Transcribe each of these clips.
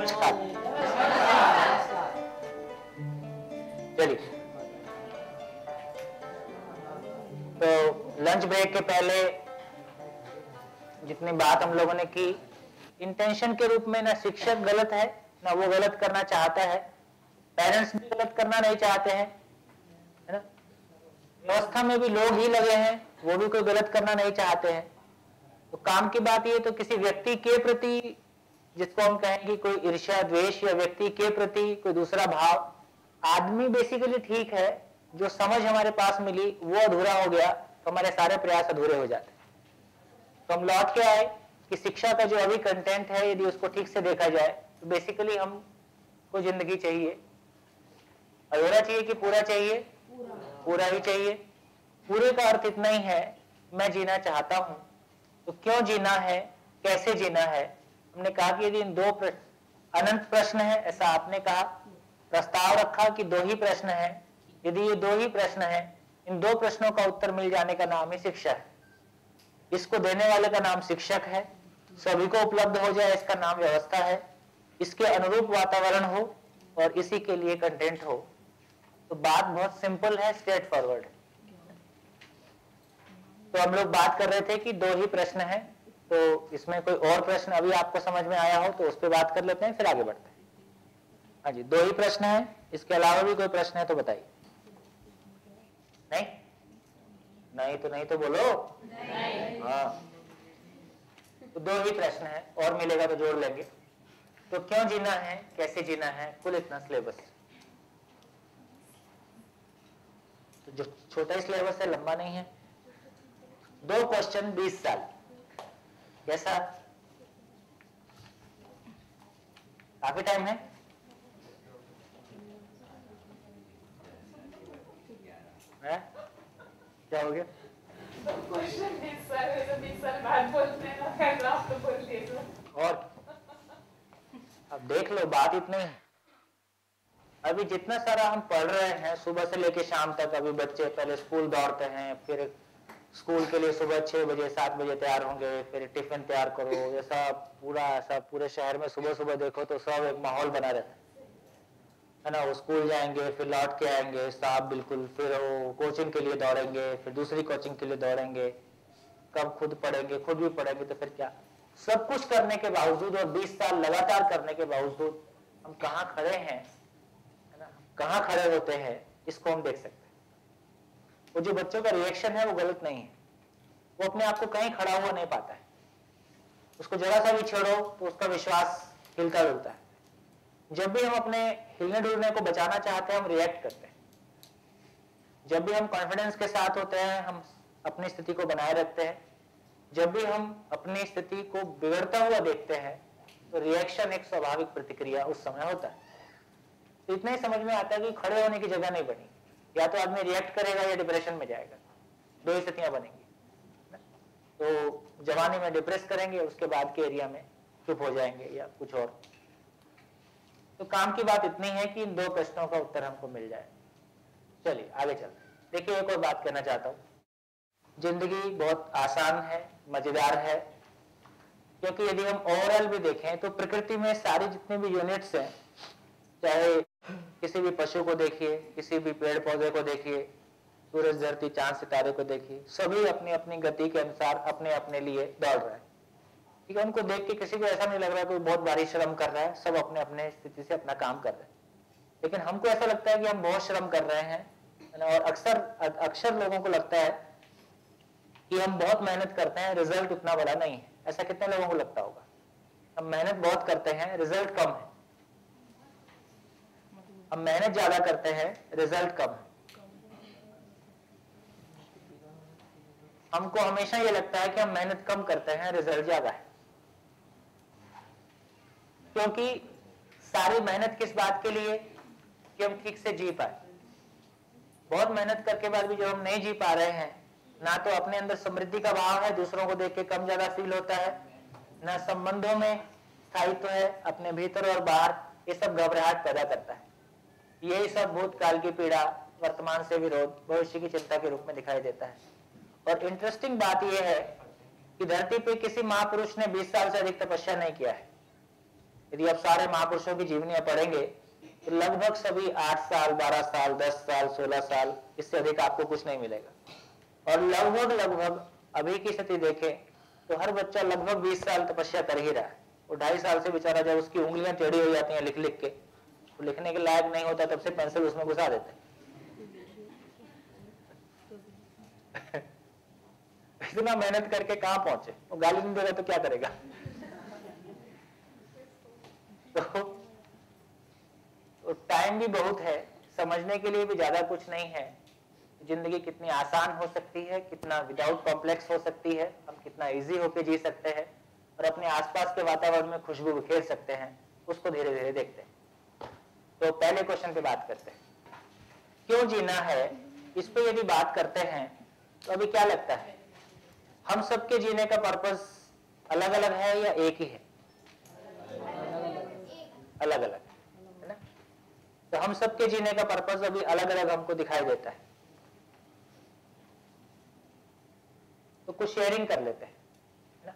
नमस्कार। चलिए, तो लंच ब्रेक के पहले जितनी बात हम लोगों ने की, इंटेंशन के रूप में ना शिक्षक गलत है, ना वो गलत करना चाहता है, पेरेंट्स भी गलत करना नहीं चाहते हैं, है ना। व्यवस्था में भी लोग ही लगे हैं, वो भी कोई गलत करना नहीं चाहते हैं। तो काम की बात ये, तो किसी व्यक्ति के प्रति, जिसको हम कहेंगे कोई ईर्ष्या द्वेष, या व्यक्ति के प्रति कोई दूसरा भाव, आदमी बेसिकली ठीक है, जो समझ हमारे पास मिली वो अधूरा हो गया तो हमारे सारे प्रयास अधूरे हो जाते। तो हम लौट के आए कि शिक्षा का जो अभी कंटेंट है, यदि उसको ठीक से देखा जाए तो बेसिकली हमको जिंदगी चाहिए, अधूरा चाहिए कि पूरा चाहिए? पूरा ही चाहिए। पूरे का अर्थ इतना ही है, मैं जीना चाहता हूं, तो क्यों जीना है, कैसे जीना है। हमने कहा कि यदि इन दो अनंत प्रश्न है, ऐसा आपने कहा, प्रस्ताव रखा कि दो ही प्रश्न है। यदि ये दो ही प्रश्न है, इन दो प्रश्नों का उत्तर मिल जाने का नाम ही शिक्षा है। इसको देने वाले का नाम शिक्षक है, सभी को उपलब्ध हो जाए इसका नाम व्यवस्था है, इसके अनुरूप वातावरण हो और इसी के लिए कंटेंट हो, तो बात बहुत सिंपल है, स्ट्रेट फॉरवर्ड है। तो हम लोग बात कर रहे थे कि दो ही प्रश्न है, तो इसमें कोई और प्रश्न अभी आपको समझ में आया हो तो उस पर बात कर लेते हैं, फिर आगे बढ़ते हैं। हाँ जी, दो ही प्रश्न है, इसके अलावा भी कोई प्रश्न है तो बताइए। नहीं नहीं तो नहीं तो बोलो नहीं। हाँ, तो दो ही प्रश्न है, और मिलेगा तो जोड़ लेंगे। तो क्यों जीना है, कैसे जीना है, कुल इतना सिलेबस। तो जो छोटा सिलेबस है, लंबा नहीं है। 2 क्वेश्चन 20 साल, कैसा? काफी टाइम है। क्या हो गया? क्वेश्चन 20 साल बाद बोलते हैं, आप तो बोलते हैं। और अब देख लो, बात इतनी है। अभी जितना सारा हम पढ़ रहे हैं सुबह से लेके शाम तक, अभी बच्चे पहले स्कूल दौड़ते हैं, फिर स्कूल के लिए सुबह 6 बजे 7 बजे तैयार होंगे, फिर टिफिन तैयार करो, ये सब पूरे शहर में सुबह सुबह देखो तो सब एक माहौल बना रहता है ना। वो स्कूल जाएंगे, फिर लौट के आएंगे साहब, बिल्कुल, फिर वो कोचिंग के लिए दौड़ेंगे, फिर दूसरी कोचिंग के लिए दौड़ेंगे, कब खुद पढ़ेंगे, खुद भी पढ़ेंगे तो फिर क्या। सब कुछ करने के बावजूद और 20 साल लगातार करने के बावजूद हम कहाँ खड़े हैं, है ना, कहाँ खड़े होते हैं, इसको हम देख सकते हैं। वो जो बच्चों का रिएक्शन है वो गलत नहीं है, वो अपने आप को कहीं खड़ा हुआ नहीं पाता है। उसको जरा सा भी छेड़ो तो उसका विश्वास हिलता डुलता है। जब भी हम अपने हिलने डुलने को बचाना चाहते हैं, हम रिएक्ट करते हैं। जब भी हम कॉन्फिडेंस के साथ होते हैं, हम अपनी स्थिति को बनाए रखते हैं। जब भी हम अपनी स्थिति को बिगड़ता हुआ देखते हैं तो रिएक्शन एक स्वाभाविक प्रतिक्रिया उस समय होता है। तो इतना ही समझ में आता है कि खड़े होने की जगह नहीं बनी, या तो आदमी रिएक्ट करेगा या डिप्रेशन में जाएगा, दो ही स्थितियां बनेंगी। तो जवानी में डिप्रेस करेंगे, उसके बाद के एरिया में चुप हो जाएंगे या कुछ और। तो काम की बात इतनी है कि इन दो प्रश्नों का उत्तर हमको मिल जाए। चलिए आगे चलते हैं। देखिए, एक और बात कहना चाहता हूँ, जिंदगी बहुत आसान है, मजेदार है, क्योंकि यदि हम ओवरऑल भी देखें तो प्रकृति में सारी जितने भी यूनिट्स हैं, चाहे किसी भी पशु को देखिए, किसी भी पेड़ पौधे को देखिए, सूरज धरती चांद सितारे को देखिए, सभी अपनी अपनी गति के अनुसार अपने अपने लिए दौड़ रहे हैं। ठीक है, उनको देख के किसी को ऐसा नहीं लग रहा है कोई बहुत भारी श्रम कर रहा है, सब अपने अपने स्थिति से अपना काम कर रहे हैं। लेकिन हमको ऐसा लगता है कि हम बहुत श्रम कर रहे हैं, और अक्सर लोगों को लगता है कि हम बहुत मेहनत करते हैं, रिजल्ट उतना बड़ा नहीं है। ऐसा कितने लोगों को लगता होगा? हम मेहनत बहुत करते हैं, रिजल्ट कम है। हम मेहनत ज्यादा करते हैं, रिजल्ट कम है। हमको हमेशा ये लगता है कि हम मेहनत कम करते हैं, रिजल्ट ज्यादा है। क्योंकि सारी मेहनत किस बात के लिए? कि हम ठीक से जी पाए। बहुत मेहनत करके बाद भी जब हम नहीं जी पा रहे हैं, ना तो अपने अंदर समृद्धि का भाव है, दूसरों को देख के कम ज्यादा फील होता है, ना संबंधों में स्थायित्व है, अपने भीतर और बाहर, ये सब घबराहट पैदा करता है। यही सब भूतकाल की पीड़ा, वर्तमान से विरोध, भविष्य की चिंता के रूप में दिखाई देता है। और इंटरेस्टिंग बात यह है कि धरती पे किसी महापुरुष ने 20 साल से अधिक तपस्या नहीं किया है। यदि आप सारे महापुरुषों की जीवनियां पढ़ेंगे तो लगभग सभी 8 साल, 12 साल, 10 साल, 16 साल, इससे अधिक आपको कुछ नहीं मिलेगा। और लगभग अभी की स्थिति देखें तो हर बच्चा लगभग 20 साल तपस्या कर ही रहा है। वो 2.5 साल से बेचारा जब उसकी उंगलियां टेढ़ी हो जाती हैं लिख लिख के, तो लिखने के लायक नहीं होता, तब से पेंसिल उसमें घुसा देते हैं। इतना मेहनत करके कहां पहुंचे, वो गाली नहीं देगा तो क्या करेगा। तो टाइम भी बहुत है, समझने के लिए भी ज्यादा कुछ नहीं है। जिंदगी कितनी आसान हो सकती है, कितना विदाउट कॉम्प्लेक्स हो सकती है, हम कितना इजी होके जी सकते हैं और अपने आसपास के वातावरण में खुशबू बिखेर सकते हैं, उसको धीरे धीरे देखते हैं। तो पहले क्वेश्चन पे बात करते हैं, क्यों जीना है। इस पे यदि बात करते हैं तो अभी क्या लगता है, हम सबके जीने का पर्पस अलग अलग है या एक ही है? अलग अलग है ना। तो हम सबके जीने का पर्पस अभी अलग अलग हमको दिखाई देता है। तो कुछ शेयरिंग कर लेते हैं ना।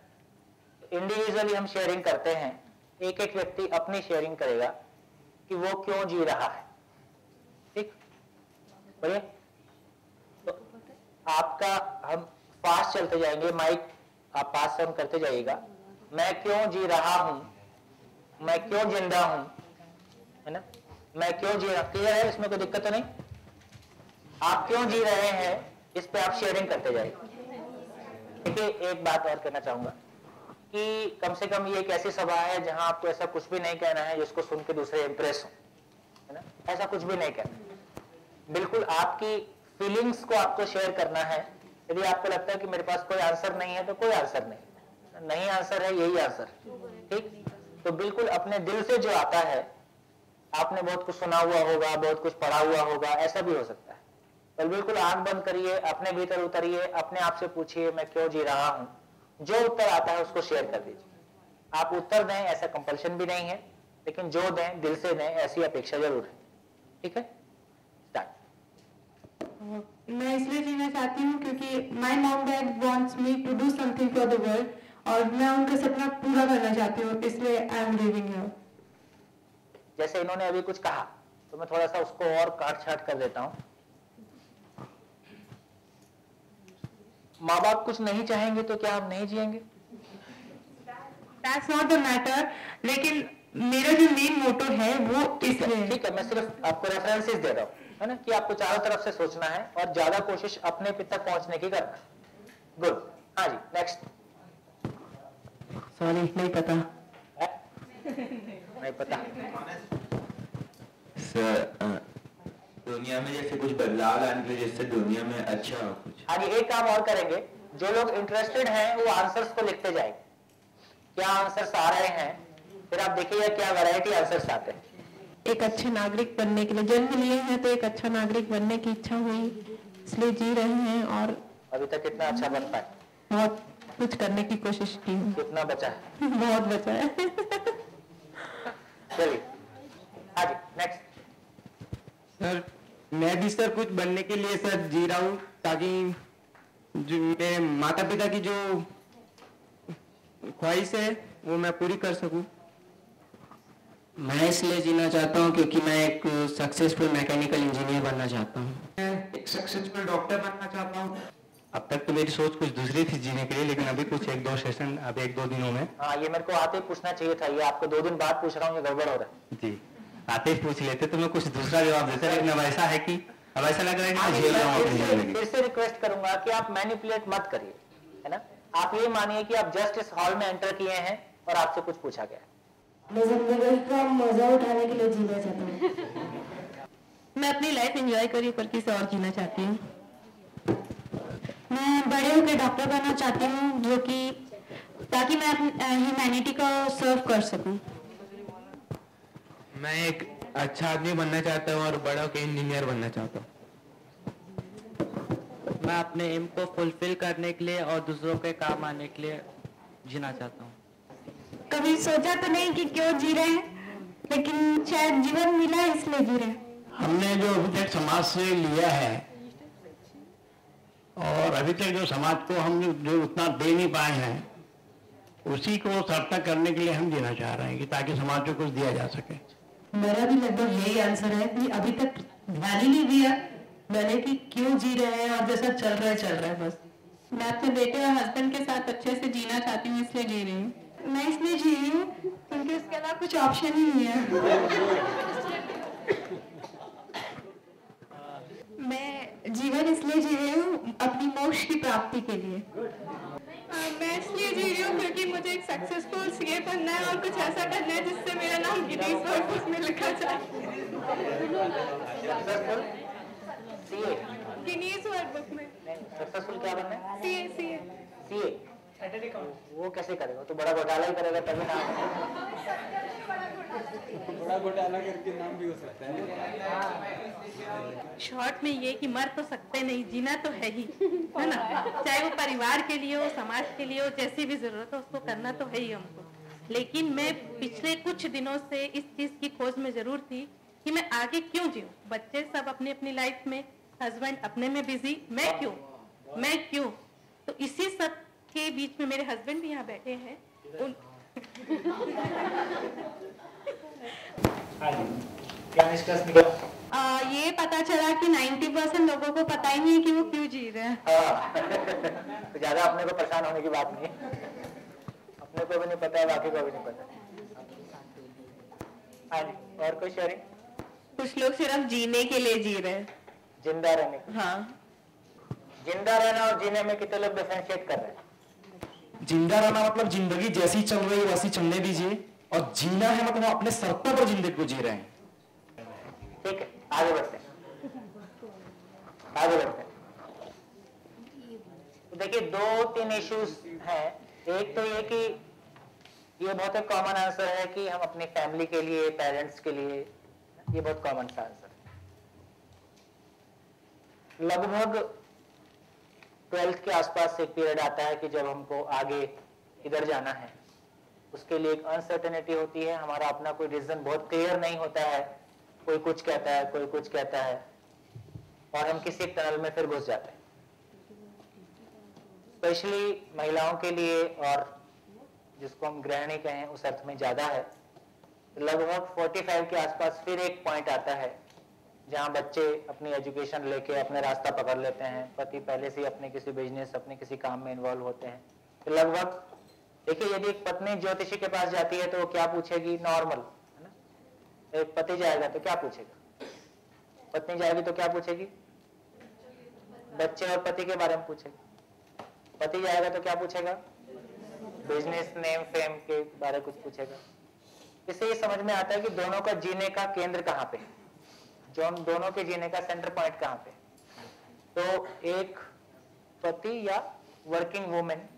इंडिविजुअली हम शेयरिंग करते हैं, एक एक व्यक्ति अपनी शेयरिंग करेगा कि वो क्यों जी रहा है। ठीक, बोलिए। तो आपका, हम पास चलते जाएंगे, माइक आप पास ऑन करते जाइएगा। मैं क्यों जी रहा हूं, मैं क्यों जिंदा हूं, है ना, मैं क्यों जी रहा, क्लियर है, इसमें कोई दिक्कत तो नहीं। आप क्यों जी रहे हैं, इस पे आप शेयरिंग करते जाइए। देखिए, एक बात और कहना चाहूंगा कि कम से कम ये एक ऐसी सभा है जहां आपको ऐसा कुछ भी नहीं कहना है जिसको सुन के दूसरे इंप्रेस हो, है ना, ऐसा कुछ भी नहीं कहना। बिल्कुल आपकी फीलिंग्स को आपको शेयर करना है। यदि आपको लगता है कि मेरे पास कोई आंसर नहीं है तो कोई आंसर नहीं आंसर है, यही आंसर। ठीक, तो बिल्कुल अपने दिल से जो आता है, आपने बहुत कुछ सुना हुआ होगा, बहुत कुछ पढ़ा हुआ होगा, ऐसा भी हो सकता है, पर बिल्कुल आंख बंद करिए, अपने भीतर उतरिए, अपने आप से पूछिए मैं क्यों जी रहा हूं। जो उत्तर आता है उसको शेयर कर दीजिए। आप उत्तर दें, ऐसा कंपल्शन भी नहीं है, लेकिन जो दें दिल से दें, ऐसी अपेक्षा जरूर है। ठीक है, मैं इसलिए जीना चाहती हूँ क्योंकि my mom dad wants me to do something for the world, और मैं उनका सपना पूरा करना चाहती हूँ, इसलिए आई एम लिविंग हियर। जैसे इन्होंने अभी कुछ कहा तो मैं थोड़ा सा उसको और काट छाट कर देता हूँ। माँ बाप कुछ नहीं चाहेंगे तो क्या हम नहीं जिएंगे? That's not the matter, लेकिन मेरा जो मेन मोटो है वो इसलिए। ठीक है, मैं सिर्फ आपको रेफरेंसेस दे रहा हूँ, है ना, कि आपको चारों तरफ से सोचना है और ज्यादा कोशिश अपने पे तक पहुंचने की करना है। गुड, हाँ जी, नेक्स्ट। सॉरी, नहीं पता। नहीं पता सर, दुनिया में जैसे कुछ बदलाव लाने के लिए, जिससे दुनिया में अच्छा हो कुछ। हाँ जी, एक काम और करेंगे, जो लोग इंटरेस्टेड हैं वो आंसर्स को लिखते जाएंगे, क्या आंसर्स आ रहे हैं, फिर आप देखिएगा क्या वैरायटी आंसर्स आते हैं। एक अच्छे नागरिक बनने के लिए जन्म लिए हैं, तो एक अच्छा नागरिक बनने की इच्छा हुई, इसलिए जी रहे हैं, और अभी तक कितना अच्छा बन पाए? बहुत कुछ करने की कोशिश की हूँ। कितना बचा है? बहुत बचा है। चलिए, हाँ जी, नेक्स्ट। सर, मैं भी सर कुछ बनने के लिए सर जी रहा हूँ, ताकि जो मेरे माता पिता की जो ख्वाहिश है वो मैं पूरी कर सकूं। मैं इसलिए जीना चाहता हूँ क्योंकि मैं एक सक्सेसफुल मैकेनिकल इंजीनियर बनना चाहता हूँ। मैं एक सक्सेसफुल डॉक्टर बनना चाहता हूँ। अब तक तो मेरी सोच कुछ दूसरी थी जीने के लिए, लेकिन अभी कुछ 1-2 सेशन, अब 1-2 दिनों में। हाँ, ये मेरे को आते ही पूछना चाहिए था, ये आपको 2 दिन बाद पूछ रहा हूँ, ये गड़बड़ हो रहा है। जी, आते ही पूछ लेते तो मैं कुछ दूसरा जवाब देता, लेकिन अब ऐसा है कि अब ऐसा लग रहा है कि मैं झेल रहा हूँ अपनी जिंदगी। फिर से रिक्वेस्ट करूंगा कि आप मैनिपुलेट मत करिए, है ना। आप ये मानिए कि आप जस्ट इस हॉल में एंटर किए हैं और आपसे कुछ पूछा गया। मैं जिंदगी का मजा उठाने के लिए जीना चाहता हूँ। मैं अपनी लाइफ एंजॉय करके से और जीना चाहती हूँ। मैं बड़े होकर डॉक्टर बनना चाहती हूँ, जो कि ताकि मैं ह्यूमैनिटी को सर्व कर सकूं। मैं एक अच्छा आदमी बनना चाहता हूँ और बड़ा होकर इंजीनियर बनना चाहता हूँ। मैं अपने एम को फुलफिल करने के लिए और दूसरों के काम आने के लिए जीना चाहता हूँ। कभी सोचा तो नहीं कि क्यों जी रहे हैं, लेकिन शायद जीवन मिला है इसलिए जी रहे हैं। हमने जो अभी तक समाज से लिया है और अभी तक जो समाज को हम जो उतना दे नहीं पाए हैं, उसी को सार्थक करने के लिए हम जीना चाह रहे हैं कि ताकि समाज को कुछ दिया जा सके। मेरा भी लगभग यही आंसर है कि अभी तक ध्यान ही नहीं दिया मैंने कि क्यों जी रहे हैं और जैसा चल रहा है बस। मैं अपने बेटे और हस्बैंड के साथ अच्छे से जीना चाहती हूँ, इसलिए जी रही हूँ। मैं इसलिए जी रही हूँ क्योंकि इसके अलावा कुछ ऑप्शन ही नहीं है। मैं जीवन इसलिए जी रही हूँ अपनी मोक्ष की प्राप्ति के लिए। मैं इसलिए जी रही हूँ क्योंकि मुझे एक सक्सेसफुल सीए बनना है और कुछ ऐसा करना है जिससे मेरा नाम गिनीज वर्ल्ड बुक में लिखा जाए। गिनीज वर्ल्ड बुक में सक्सेसफुल क्या बनना है? सीए। वो कैसे करेगा? तो बड़ा घोटाला ही करेगा तभी ना। बड़ा घोटाला करके नाम भी हो सकता है। शॉर्ट में ये कि मर तो सकते नहीं, जीना तो है ही, है ना। चाहे वो परिवार के लिए हो, समाज के लिए हो, जैसी भी जरूरत हो उसको करना तो है ही हमको। लेकिन मैं पिछले कुछ दिनों से इस चीज की खोज में जरूर थी कि मैं आगे क्यों जीऊं। बच्चे सब अपनी अपनी लाइफ में, हस्बैंड अपने में बिजी, मैं क्यों। तो इसी सब के बीच में मेरे हस्बैंड भी यहाँ बैठे हैं। क्या निष्कर्ष निकला? ये पता चला कि 90% लोगों को पता ही नहीं है कि वो क्यों जी रहे हैं। तो ज्यादा अपने को परेशान होने की बात नहीं है। अपने को भी नहीं पता है, बाकी को भी नहीं पता। हाँ जी, और कोई शेयरिंग? कुछ लोग सिर्फ जीने के लिए जी रहे हैं, जिंदा रहने के। हाँ। जिंदा रहना और जीने में कितने लोग डिफरेंशिएट कर रहे हैं? जिंदा रहना मतलब जिंदगी जैसी चल रही है वैसी चलने दीजिए, और जीना है मतलब अपने शर्तों पर जिंदगी को जी रहे हैं। ठीक है, आगे बढ़ते हैं। तो देखिए 2-3 इश्यूज हैं। एक तो ये कि ये बहुत एक कॉमन आंसर है कि हम अपनी फैमिली के लिए, पेरेंट्स के लिए, ये बहुत कॉमन सा आंसर है। लगभग 12th के आसपास एक पीरियड आता है कि जब हमको आगे इधर जाना है, उसके लिए एक अनसर्टेनिटी होती है। हमारा अपना कोई रीजन बहुत क्लियर नहीं होता है, कोई कुछ कहता है, कोई कुछ कहता है, और हम किसी टनल में फिर घुस जाते हैं। स्पेशली महिलाओं के लिए, और जिसको हम गृहिणी कहें उस अर्थ में ज्यादा है। लगभग 45 के आसपास फिर एक पॉइंट आता है जहां बच्चे अपनी एजुकेशन लेके अपने रास्ता पकड़ लेते हैं, पति पहले से अपने किसी बिजनेस, अपने किसी काम में इन्वॉल्व होते हैं। तो लगभग देखिए, यदि एक पत्नी ज्योतिषी के पास जाती है तो वो क्या पूछेगी? नॉर्मल है ना। एक पति जाएगा तो क्या पूछेगा? पत्नी जाएगी तो क्या पूछेगी? बच्चे और पति के बारे में पूछेगा। पति जाएगा तो क्या पूछेगा? बिजनेस, नेम, फेम के बारे में कुछ पूछेगा। इससे ये समझ में आता है कि दोनों का जीने का केंद्र कहाँ पे, जो दोनों के जीने का सेंटर पॉइंट कहाँ पे। तो एक पति या वर्किंग वुमेन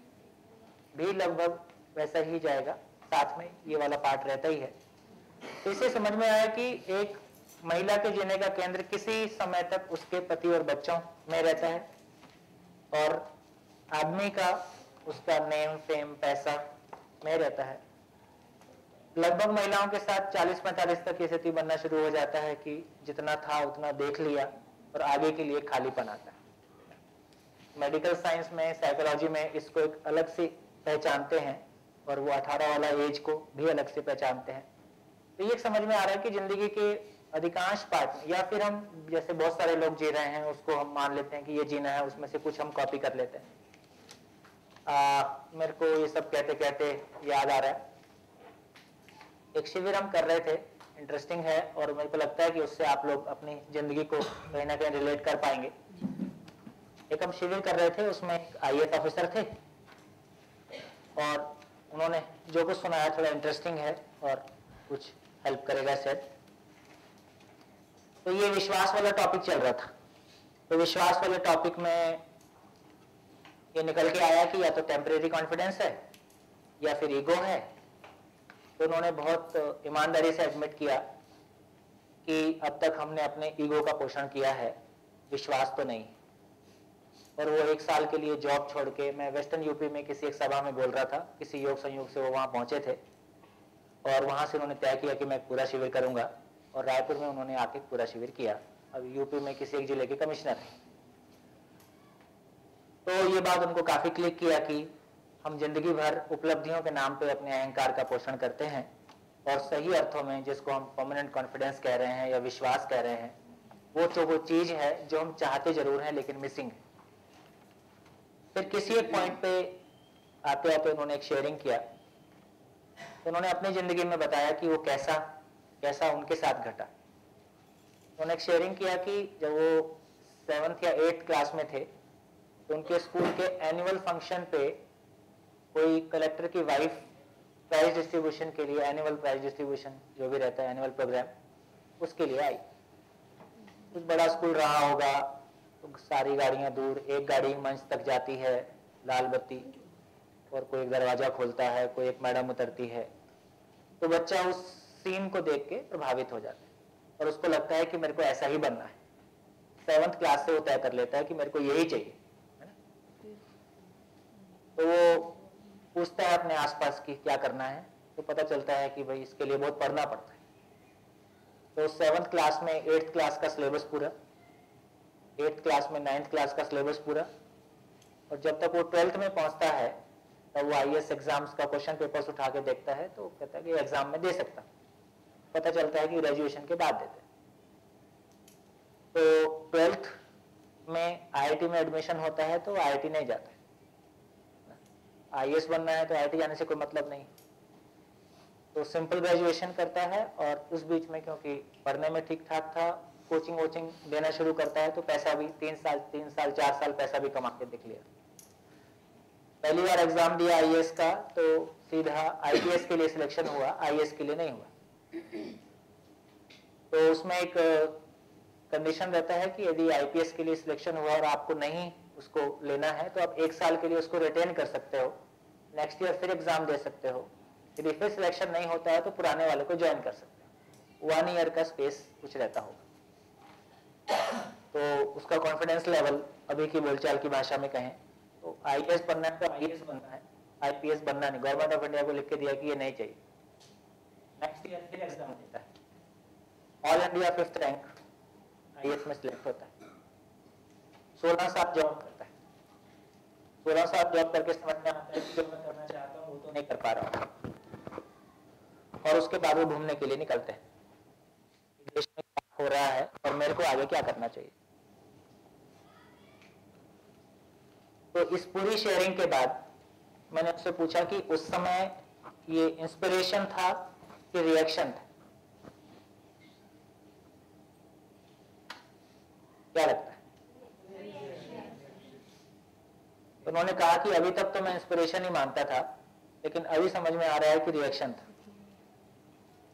भी लगभग वैसा ही जाएगा, साथ में ये वाला पार्ट रहता ही है। तो इससे समझ में आया कि एक महिला के जीने का केंद्र किसी समय तक उसके पति और बच्चों में रहता है, और आदमी का उसका नेम, फेम, पैसा में रहता है। लगभग महिलाओं के साथ 40-45 तक ये स्थिति बनना शुरू हो जाता है कि जितना था उतना देख लिया और आगे के लिए खालीपन आता है। मेडिकल साइंस में, साइकोलॉजी में इसको एक अलग से पहचानते हैं, और वो 18 वाला एज को भी अलग से पहचानते हैं। तो ये समझ में आ रहा है कि जिंदगी के अधिकांश पार्ट, या फिर हम जैसे बहुत सारे लोग जी रहे हैं उसको हम मान लेते हैं कि ये जीना है, उसमें से कुछ हम कॉपी कर लेते हैं। मेरे को ये सब कहते कहते याद आ रहा है, एक शिविर हम कर रहे थे, इंटरेस्टिंग है, और मेरे को लगता है कि उससे आप लोग अपनी जिंदगी को कहीं ना कहीं रिलेट कर पाएंगे। एक हम शिविर कर रहे थे, उसमें एक IAS ऑफिसर थे, और उन्होंने जो कुछ सुनाया थोड़ा इंटरेस्टिंग है और कुछ हेल्प करेगा शायद। तो ये विश्वास वाला टॉपिक चल रहा था। तो विश्वास वाले टॉपिक में ये निकल के आया कि या तो टेम्परेरी कॉन्फिडेंस है या फिर ईगो है। तो उन्होंने बहुत ईमानदारी से एडमिट किया कि अब तक हमने अपने ईगो का पोषण किया है, विश्वास तो नहीं। और वो 1 साल के लिए जॉब छोड़ के, मैं वेस्टर्न यूपी में किसी एक सभा में बोल रहा था, किसी योग संयोग से वो वहाँ पहुंचे थे, और वहां से उन्होंने तय किया कि मैं पूरा शिविर करूंगा, और रायपुर में उन्होंने आके पूरा शिविर किया। अब यूपी में किसी एक जिले के कमिश्नर हैं। तो ये बात उनको काफी क्लिक किया कि हम जिंदगी भर उपलब्धियों के नाम पे अपने अहंकार का पोषण करते हैं और सही अर्थों में जिसको हम परमानेंट कॉन्फिडेंस कह रहे हैं या विश्वास कह रहे हैं, वो चीज है जो हम चाहते जरूर हैं लेकिन मिसिंग है। फिर किसी एक पॉइंट पे आते आते उन्होंने एक शेयरिंग किया, तो उन्होंने अपनी जिंदगी में बताया कि वो कैसा उनके साथ घटा। उन्होंने एक शेयरिंग किया कि जब वो 7th या 8th क्लास में थे तो उनके स्कूल के एनुअल फंक्शन पे कोई कलेक्टर की वाइफ प्राइज डिस्ट्रीब्यूशन के लिए, एनुअल प्राइज डिस्ट्रीब्यूशन जो भी रहता है एनुअल प्रोग्राम, उसके लिए आई। कुछ बड़ा स्कूल रहा होगा तो सारी गाड़ियां दूर, एक गाड़ी मंच तक जाती है, लाल बत्ती, और कोई एक दरवाजा खोलता है, कोई एक मैडम उतरती है, तो बच्चा उस सीन को देख के प्रभावित हो जाता है और उसको लगता है कि मेरे को ऐसा ही बनना है। 7th क्लास से वो तय कर लेता है कि मेरे को यही चाहिए, है ना? तो वो पूछता है अपने आसपास की क्या करना है, तो पता चलता है कि भाई इसके लिए बहुत पढ़ना पड़ता है। तो 7th क्लास में 8th क्लास का सिलेबस पूरा, 8th क्लास में 9th क्लास का सिलेबस पूरा, और जब तक वो 12th में पहुंचता है तब वो IAS एग्जाम्स का क्वेश्चन पेपर्स उठा के देखता है तो कहता है कि एग्जाम में दे सकता। पता चलता है कि ग्रेजुएशन के बाद देते। तो 12th में IIT में एडमिशन होता है तो IIT नहीं जाता है। IAS बनना है तो IIT जाने से कोई मतलब नहीं, तो सिंपल ग्रेजुएशन करता है और उस बीच में क्योंकि पढ़ने में ठीक ठाक था, कोचिंग वोचिंग देना शुरू करता है तो पैसा भी 3 साल 4 साल पैसा भी कमा के दिख लिया। पहली बार एग्जाम दिया IAS का तो सीधा IPS के लिए सिलेक्शन हुआ, IAS के लिए नहीं हुआ। तो उसमें एक कंडीशन रहता है कि यदि IPS के लिए सिलेक्शन हुआ और आपको नहीं उसको लेना है तो आप 1 साल के लिए उसको रिटेन कर सकते हो, नेक्स्ट ईयर फिर एग्जाम दे सकते हो। यदि फिर सिलेक्शन नहीं होता है तो पुराने वाले को ज्वाइन कर सकते हो। 1 ईयर का स्पेस कुछ रहता होगा। तो उसका कॉन्फिडेंस लेवल अभी की बोलचाल की भाषा में कहें तो IAS बनना है तो IAS बनना है, IPS बनना नहीं। गवर्नमेंट ऑफ इंडिया को लिख के दिया कि ये नहीं चाहिए, नेक्स्ट ईयर फिर एग्जाम देता है। All India 5th rank IAS में सिलेक्ट होता है। 16 साल जॉब करता है। 16 साल जॉब करके समझ में आता है कि जो मैं करना चाहता हूँ वो तो नहीं कर पा रहा हूँ, और उसके बाद वो ढूंढने के लिए निकलते हैं देश में क्या हो रहा है और मेरे को आगे क्या करना चाहिए। तो इस पूरी शेयरिंग के बाद मैंने उससे पूछा कि उस समय ये इंस्पिरेशन था कि रिएक्शन था, क्या लगता है? तो उन्होंने कहा कि अभी तक तो मैं इंस्पिरेशन ही मानता था लेकिन अभी समझ में आ रहा है कि रिएक्शन था,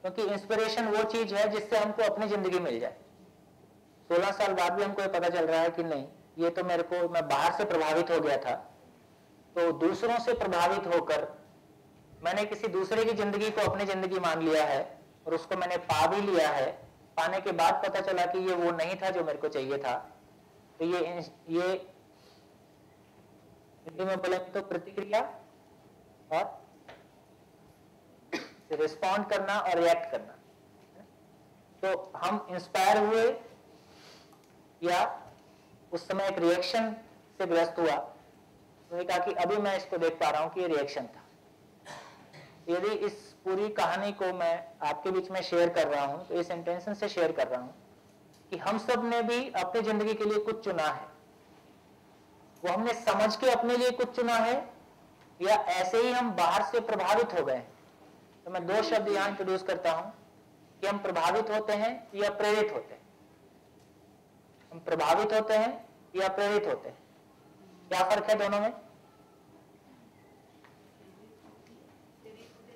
क्योंकि इंस्पिरेशन वो चीज है जिससे हमको अपनी जिंदगी मिल जाए। 16 साल बाद भी हमको ये पता चल रहा है कि नहीं, ये तो मेरे को, मैं बाहर से प्रभावित हो गया था तो दूसरों से प्रभावित होकर मैंने किसी दूसरे की जिंदगी को अपनी जिंदगी मान लिया है और उसको मैंने पा भी लिया है। पाने के बाद पता चला कि ये वो नहीं था जो मेरे को चाहिए था। तो ये में बोले तो प्रतिक्रिया और रिस्पॉन्ड करना और रिएक्ट करना। तो हम इंस्पायर हुए या उस समय एक रिएक्शन से ग्रस्त हुआ। उन्होंने कहा कि अभी मैं इसको देख पा रहा हूं कि ये रिएक्शन था। यदि इस पूरी कहानी को मैं आपके बीच में शेयर कर रहा हूं तो इस इंटेंशन से शेयर कर रहा हूं कि हम सब ने भी अपनी जिंदगी के लिए कुछ चुना है। वो हमने समझ के अपने लिए कुछ चुना है या ऐसे ही हम बाहर से प्रभावित हो गए। तो मैं 2 शब्द यहां इंट्रोड्यूस करता हूं कि हम प्रभावित होते हैं या प्रेरित होते हैं। हम प्रभावित होते हैं या प्रेरित होते हैं, क्या फर्क है दोनों में?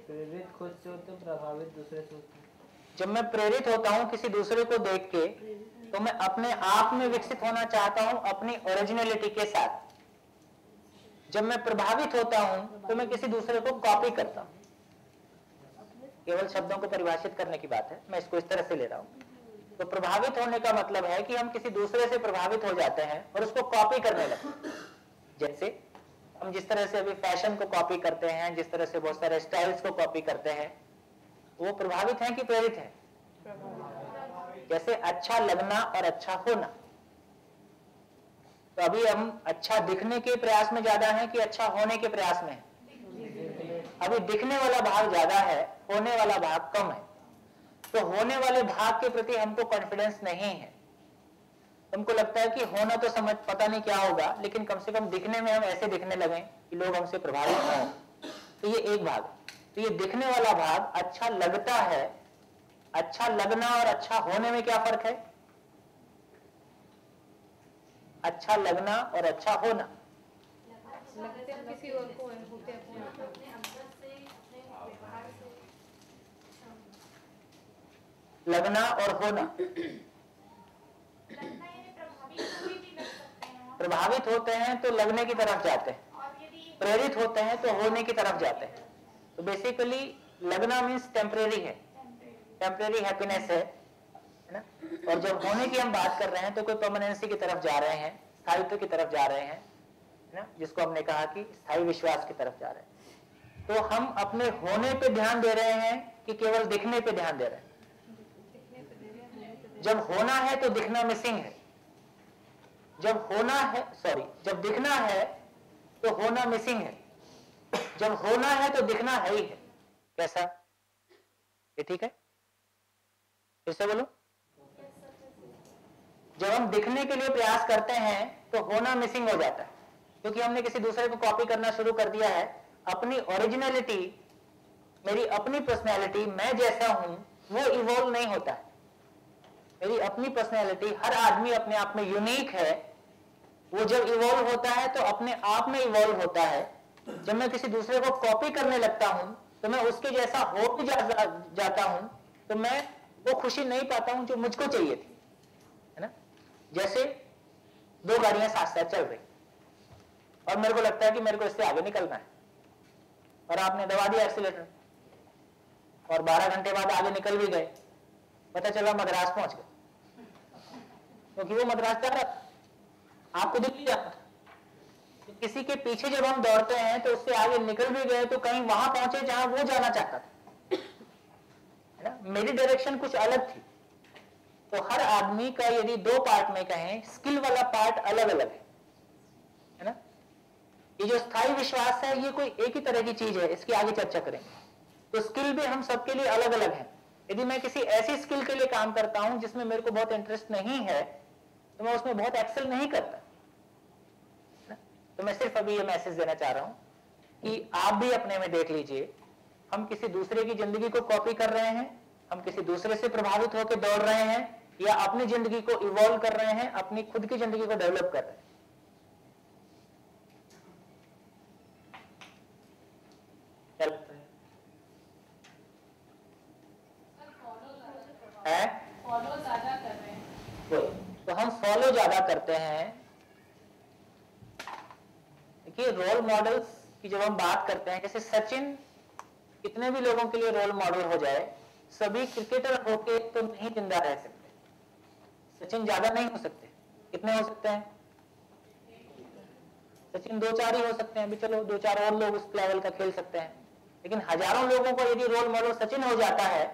प्रेरित खुद से होते, प्रभावित दूसरे से होते। जब मैं प्रेरित होता हूं किसी दूसरे को देख के तो मैं अपने आप में विकसित होना चाहता हूं अपनी ओरिजिनलिटी के साथ। जब मैं प्रभावित होता हूं तो मैं किसी दूसरे को कॉपी करता हूं। केवल शब्दों को परिभाषित करने की बात है, मैं इसको इस तरह से ले रहा हूं। तो प्रभावित होने का मतलब है कि हम किसी दूसरे से प्रभावित हो जाते हैं और उसको कॉपी करने लगते हैं। जैसे हम जिस तरह से अभी फैशन को कॉपी करते हैं, जिस तरह से बहुत सारे स्टाइल्स को कॉपी करते हैं, वो प्रभावित हैं कि प्रेरित हैं? जैसे अच्छा लगना और अच्छा होना। तो अभी हम अच्छा दिखने के प्रयास में ज्यादा हैं कि अच्छा होने के प्रयास में हैं? अभी दिखने वाला भाग ज्यादा है, होने वाला भाग कम है। तो होने वाले भाग के प्रति हमको कॉन्फिडेंस नहीं है। हमको लगता है कि होना तो समझ पता नहीं क्या होगा, लेकिन कम से कम दिखने में हम ऐसे दिखने लगे कि लोग हमसे प्रभावित हों। तो ये एक भाग। तो ये दिखने वाला भाग अच्छा लगता है। अच्छा लगना और अच्छा होने में क्या फर्क है? अच्छा लगना और अच्छा होना। लगते हैं किसी और को, होते अपने लगना और होना। प्रभावित होते हैं तो लगने की तरफ जाते हैं, प्रेरित होते हैं तो होने की तरफ जाते हैं। तो बेसिकली लगना मीन्स टेम्परेरी है, टेम्परेरी हैप्पीनेस है ना। और जब होने की हम बात कर रहे हैं तो कोई परमानेंसी की तरफ जा रहे हैं, स्थायित्व की तरफ जा रहे हैं ना, जिसको हमने कहा कि स्थायी विश्वास की तरफ जा रहे हैं। तो हम अपने होने पे ध्यान दे रहे हैं कि केवल दिखने पे ध्यान दे रहे हैं? जब होना है तो दिखना मिसिंग है, जब होना है जब दिखना है तो होना मिसिंग है, जब होना है तो दिखना है ही है। कैसा? ये ठीक है? फिर से बोलो। जब हम दिखने के लिए प्रयास करते हैं तो होना मिसिंग हो जाता है, क्योंकि हमने किसी दूसरे को कॉपी करना शुरू कर दिया है। अपनी ओरिजिनलिटी, मेरी अपनी पर्सनैलिटी, मैं जैसा हूं वो इवॉल्व नहीं होता है। मेरी अपनी पर्सनैलिटी, हर आदमी अपने आप में यूनिक है। वो जब इवॉल्व होता है तो अपने आप में इवॉल्व होता है। जब मैं किसी दूसरे को कॉपी करने लगता हूं तो मैं उसके जैसा हो भी जाता हूं, तो मैं वो खुशी नहीं पाता हूं जो मुझको चाहिए थी, है ना। जैसे दो गाड़ियां साथ साथ चल रही और मेरे को लगता है कि मेरे को इससे आगे निकलना है, और आपने दबा दिया एक्सीलेटर और 12 घंटे बाद आगे निकल भी गए। पता चला मद्रास पहुंच गए, क्योंकि वो मद्रास जा रहा था, आपको दिल्ली जाना था। तो किसी के पीछे जब हम दौड़ते हैं तो उससे आगे निकल भी गए तो कहीं वहां पहुंचे जहां वो जाना चाहता था, है ना। मेरी डायरेक्शन कुछ अलग थी। तो हर आदमी का यदि दो पार्ट में कहें, स्किल वाला पार्ट अलग अलग है ना। ये जो स्थायी विश्वास है ये कोई एक ही तरह की चीज है, इसकी आगे चर्चा करेंगे। तो स्किल भी हम सबके लिए अलग अलग है। यदि मैं किसी ऐसी स्किल के लिए काम करता हूं जिसमें मेरे को बहुत इंटरेस्ट नहीं है तो मैं उसमें बहुत एक्सेल नहीं करता। तो मैं सिर्फ अभी ये मैसेज देना चाह रहा हूं कि आप भी अपने में देख लीजिए, हम किसी दूसरे की जिंदगी को कॉपी कर रहे हैं, हम किसी दूसरे से प्रभावित होकर दौड़ रहे हैं, या अपनी जिंदगी को इवॉल्व कर रहे हैं, अपनी खुद की जिंदगी को डेवलप कर रहे हैं। फॉलो ज्यादा कर रहे हैं। तो हम फॉलो ज्यादा करते हैं। देखिए, रोल मॉडल्स की जब हम बात करते हैं, जैसे सचिन कितने भी लोगों के लिए रोल मॉडल हो जाए, सभी क्रिकेटर होके तो नहीं जिंदा रह सकते। सचिन ज्यादा नहीं हो सकते। कितने हो सकते हैं? सचिन 2-4 ही हो सकते हैं। अभी चलो 2-4 और लोग उस लेवल का खेल सकते हैं, लेकिन हजारों लोगों को यदि रोल मॉडल सचिन हो जाता है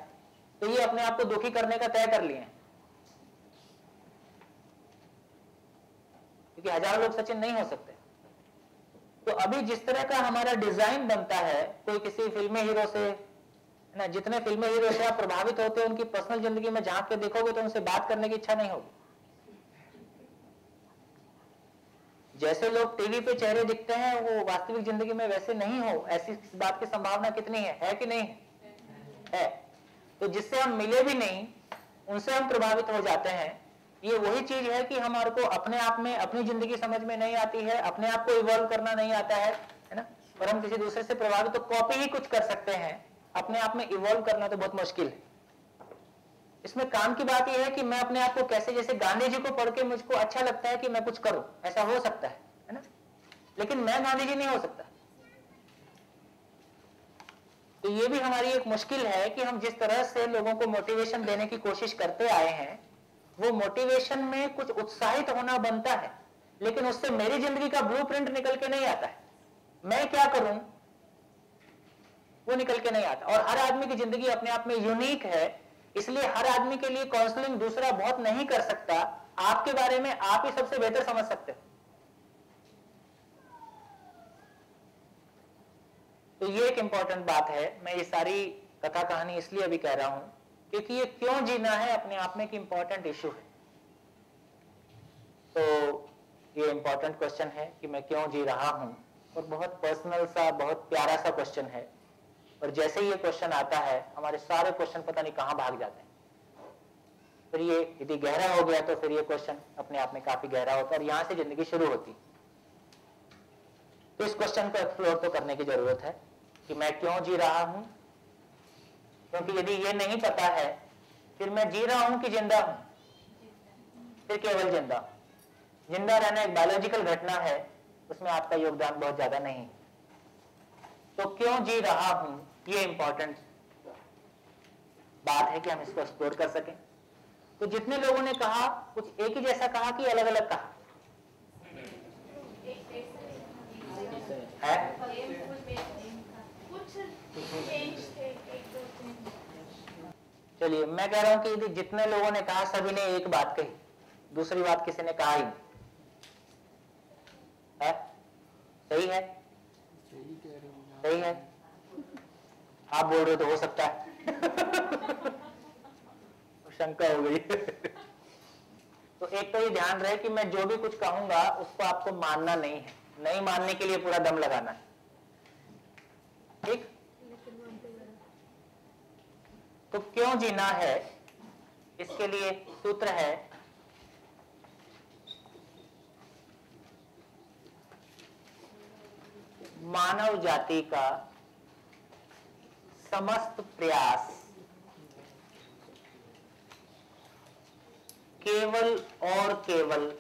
तो ये अपने आप को दुखी करने का तय कर लिए हैं, क्योंकि हजारों लोग सचिन नहीं हो सकते। तो अभी जिस तरह का हमारा डिजाइन बनता है, कोई किसी फिल्मी हीरो से ना, जितने फिल्मी हीरो से आप प्रभावित होते हैं उनकी पर्सनल जिंदगी में झांक के देखोगे तो उनसे बात करने की इच्छा नहीं होगी। जैसे लोग टीवी पे चेहरे दिखते हैं वो वास्तविक जिंदगी में वैसे नहीं हो, ऐसी बात की संभावना कितनी है कि नहीं है? तो जिससे हम मिले भी नहीं उनसे हम प्रभावित हो जाते हैं। ये वही चीज है कि हमारे को अपने आप में अपनी जिंदगी समझ में नहीं आती है, अपने आप को इवॉल्व करना नहीं आता है ना। और हम किसी दूसरे से प्रभावित तो कॉपी ही कुछ कर सकते हैं, अपने आप में इवॉल्व करना तो बहुत मुश्किल है। इसमें काम की बात यह है कि मैं अपने आप को कैसे, जैसे गांधी जी को पढ़ के मुझको अच्छा लगता है कि मैं कुछ करूं, ऐसा हो सकता है ना, लेकिन मैं गांधी जी नहीं हो सकता। तो ये भी हमारी एक मुश्किल है कि हम जिस तरह से लोगों को मोटिवेशन देने की कोशिश करते आए हैं, वो मोटिवेशन में कुछ उत्साहित होना बनता है, लेकिन उससे मेरी जिंदगी का ब्लूप्रिंट निकल के नहीं आता है। मैं क्या करूं वो निकल के नहीं आता। और हर आदमी की जिंदगी अपने आप में यूनिक है, इसलिए हर आदमी के लिए काउंसलिंग दूसरा बहुत नहीं कर सकता। आपके बारे में आप ही सबसे बेहतर समझ सकते हो। तो ये एक इंपॉर्टेंट बात है। मैं ये सारी कथा कहानी इसलिए अभी कह रहा हूं क्योंकि ये क्यों जीना है अपने आप में एक इंपॉर्टेंट इश्यू है। तो ये इंपॉर्टेंट क्वेश्चन है कि मैं क्यों जी रहा हूं, और बहुत पर्सनल सा, बहुत प्यारा सा क्वेश्चन है। और जैसे ही ये क्वेश्चन आता है हमारे सारे क्वेश्चन पता नहीं कहां भाग जाते हैं। फिर ये यदि गहरा हो गया तो फिर ये क्वेश्चन अपने आप में काफी गहरा होता है और यहां से जिंदगी शुरू होती। तो इस क्वेश्चन को एक्सप्लोर तो करने की जरूरत है कि मैं क्यों जी रहा हूं, क्योंकि यदि ये नहीं पता है फिर मैं जी रहा हूं कि जिंदा हूं, फिर केवल जिंदा। जिंदा रहना एक बायोलॉजिकल घटना है, उसमें आपका योगदान बहुत ज्यादा नहीं। तो क्यों जी रहा हूं, ये इंपॉर्टेंट बात है कि हम इसको एक्सप्लोर कर सकें। तो जितने लोगों ने कहा कुछ एक ही जैसा कहा कि अलग अलग कहा है? चलिए मैं कह रहा हूं कि जितने लोगों ने कहा सभी ने एक बात कही, दूसरी बात किसी ने कहा ही नहीं है। सही है? सही है? आप बोल रहे हो तो हो सकता है शंका हो गई तो एक तो ये ध्यान रहे कि मैं जो भी कुछ कहूंगा उसको आपको मानना नहीं है, नहीं मानने के लिए पूरा दम लगाना है। ठीक? तो क्यों जीना है, इसके लिए सूत्र है मानव जाति का समस्त प्रयास केवल और केवल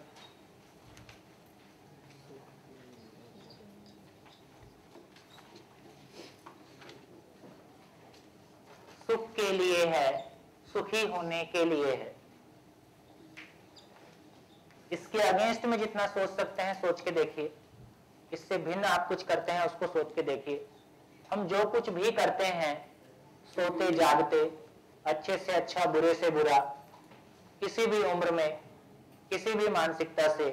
सुख के लिए है, सुखी होने के लिए है। इसके अगेंस्ट में जितना सोच सकते हैं सोच के देखिए, इससे भिन्न आप कुछ करते हैं उसको सोच के देखिए। हम जो कुछ भी करते हैं, सोते जागते, अच्छे से अच्छा बुरे से बुरा, किसी भी उम्र में किसी भी मानसिकता से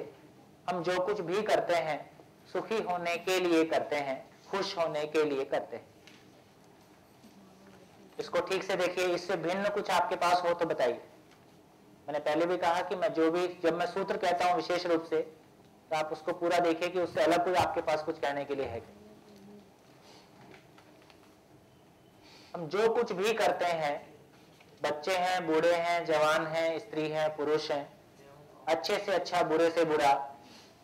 हम जो कुछ भी करते हैं सुखी होने के लिए करते हैं, खुश होने के लिए करते हैं। इसको ठीक से देखिए, इससे भिन्न कुछ आपके पास हो तो बताइए। मैंने पहले भी कहा कि मैं जब मैं सूत्र कहता हूं विशेष रूप से, तो आप उसको पूरा देखिए कि उससे अलग कुछ आपके पास कुछ कहने के लिए है। हम जो कुछ भी करते हैं, बच्चे हैं, बूढ़े हैं, जवान हैं, स्त्री हैं, पुरुष हैं, अच्छे से अच्छा बुरे से बुरा,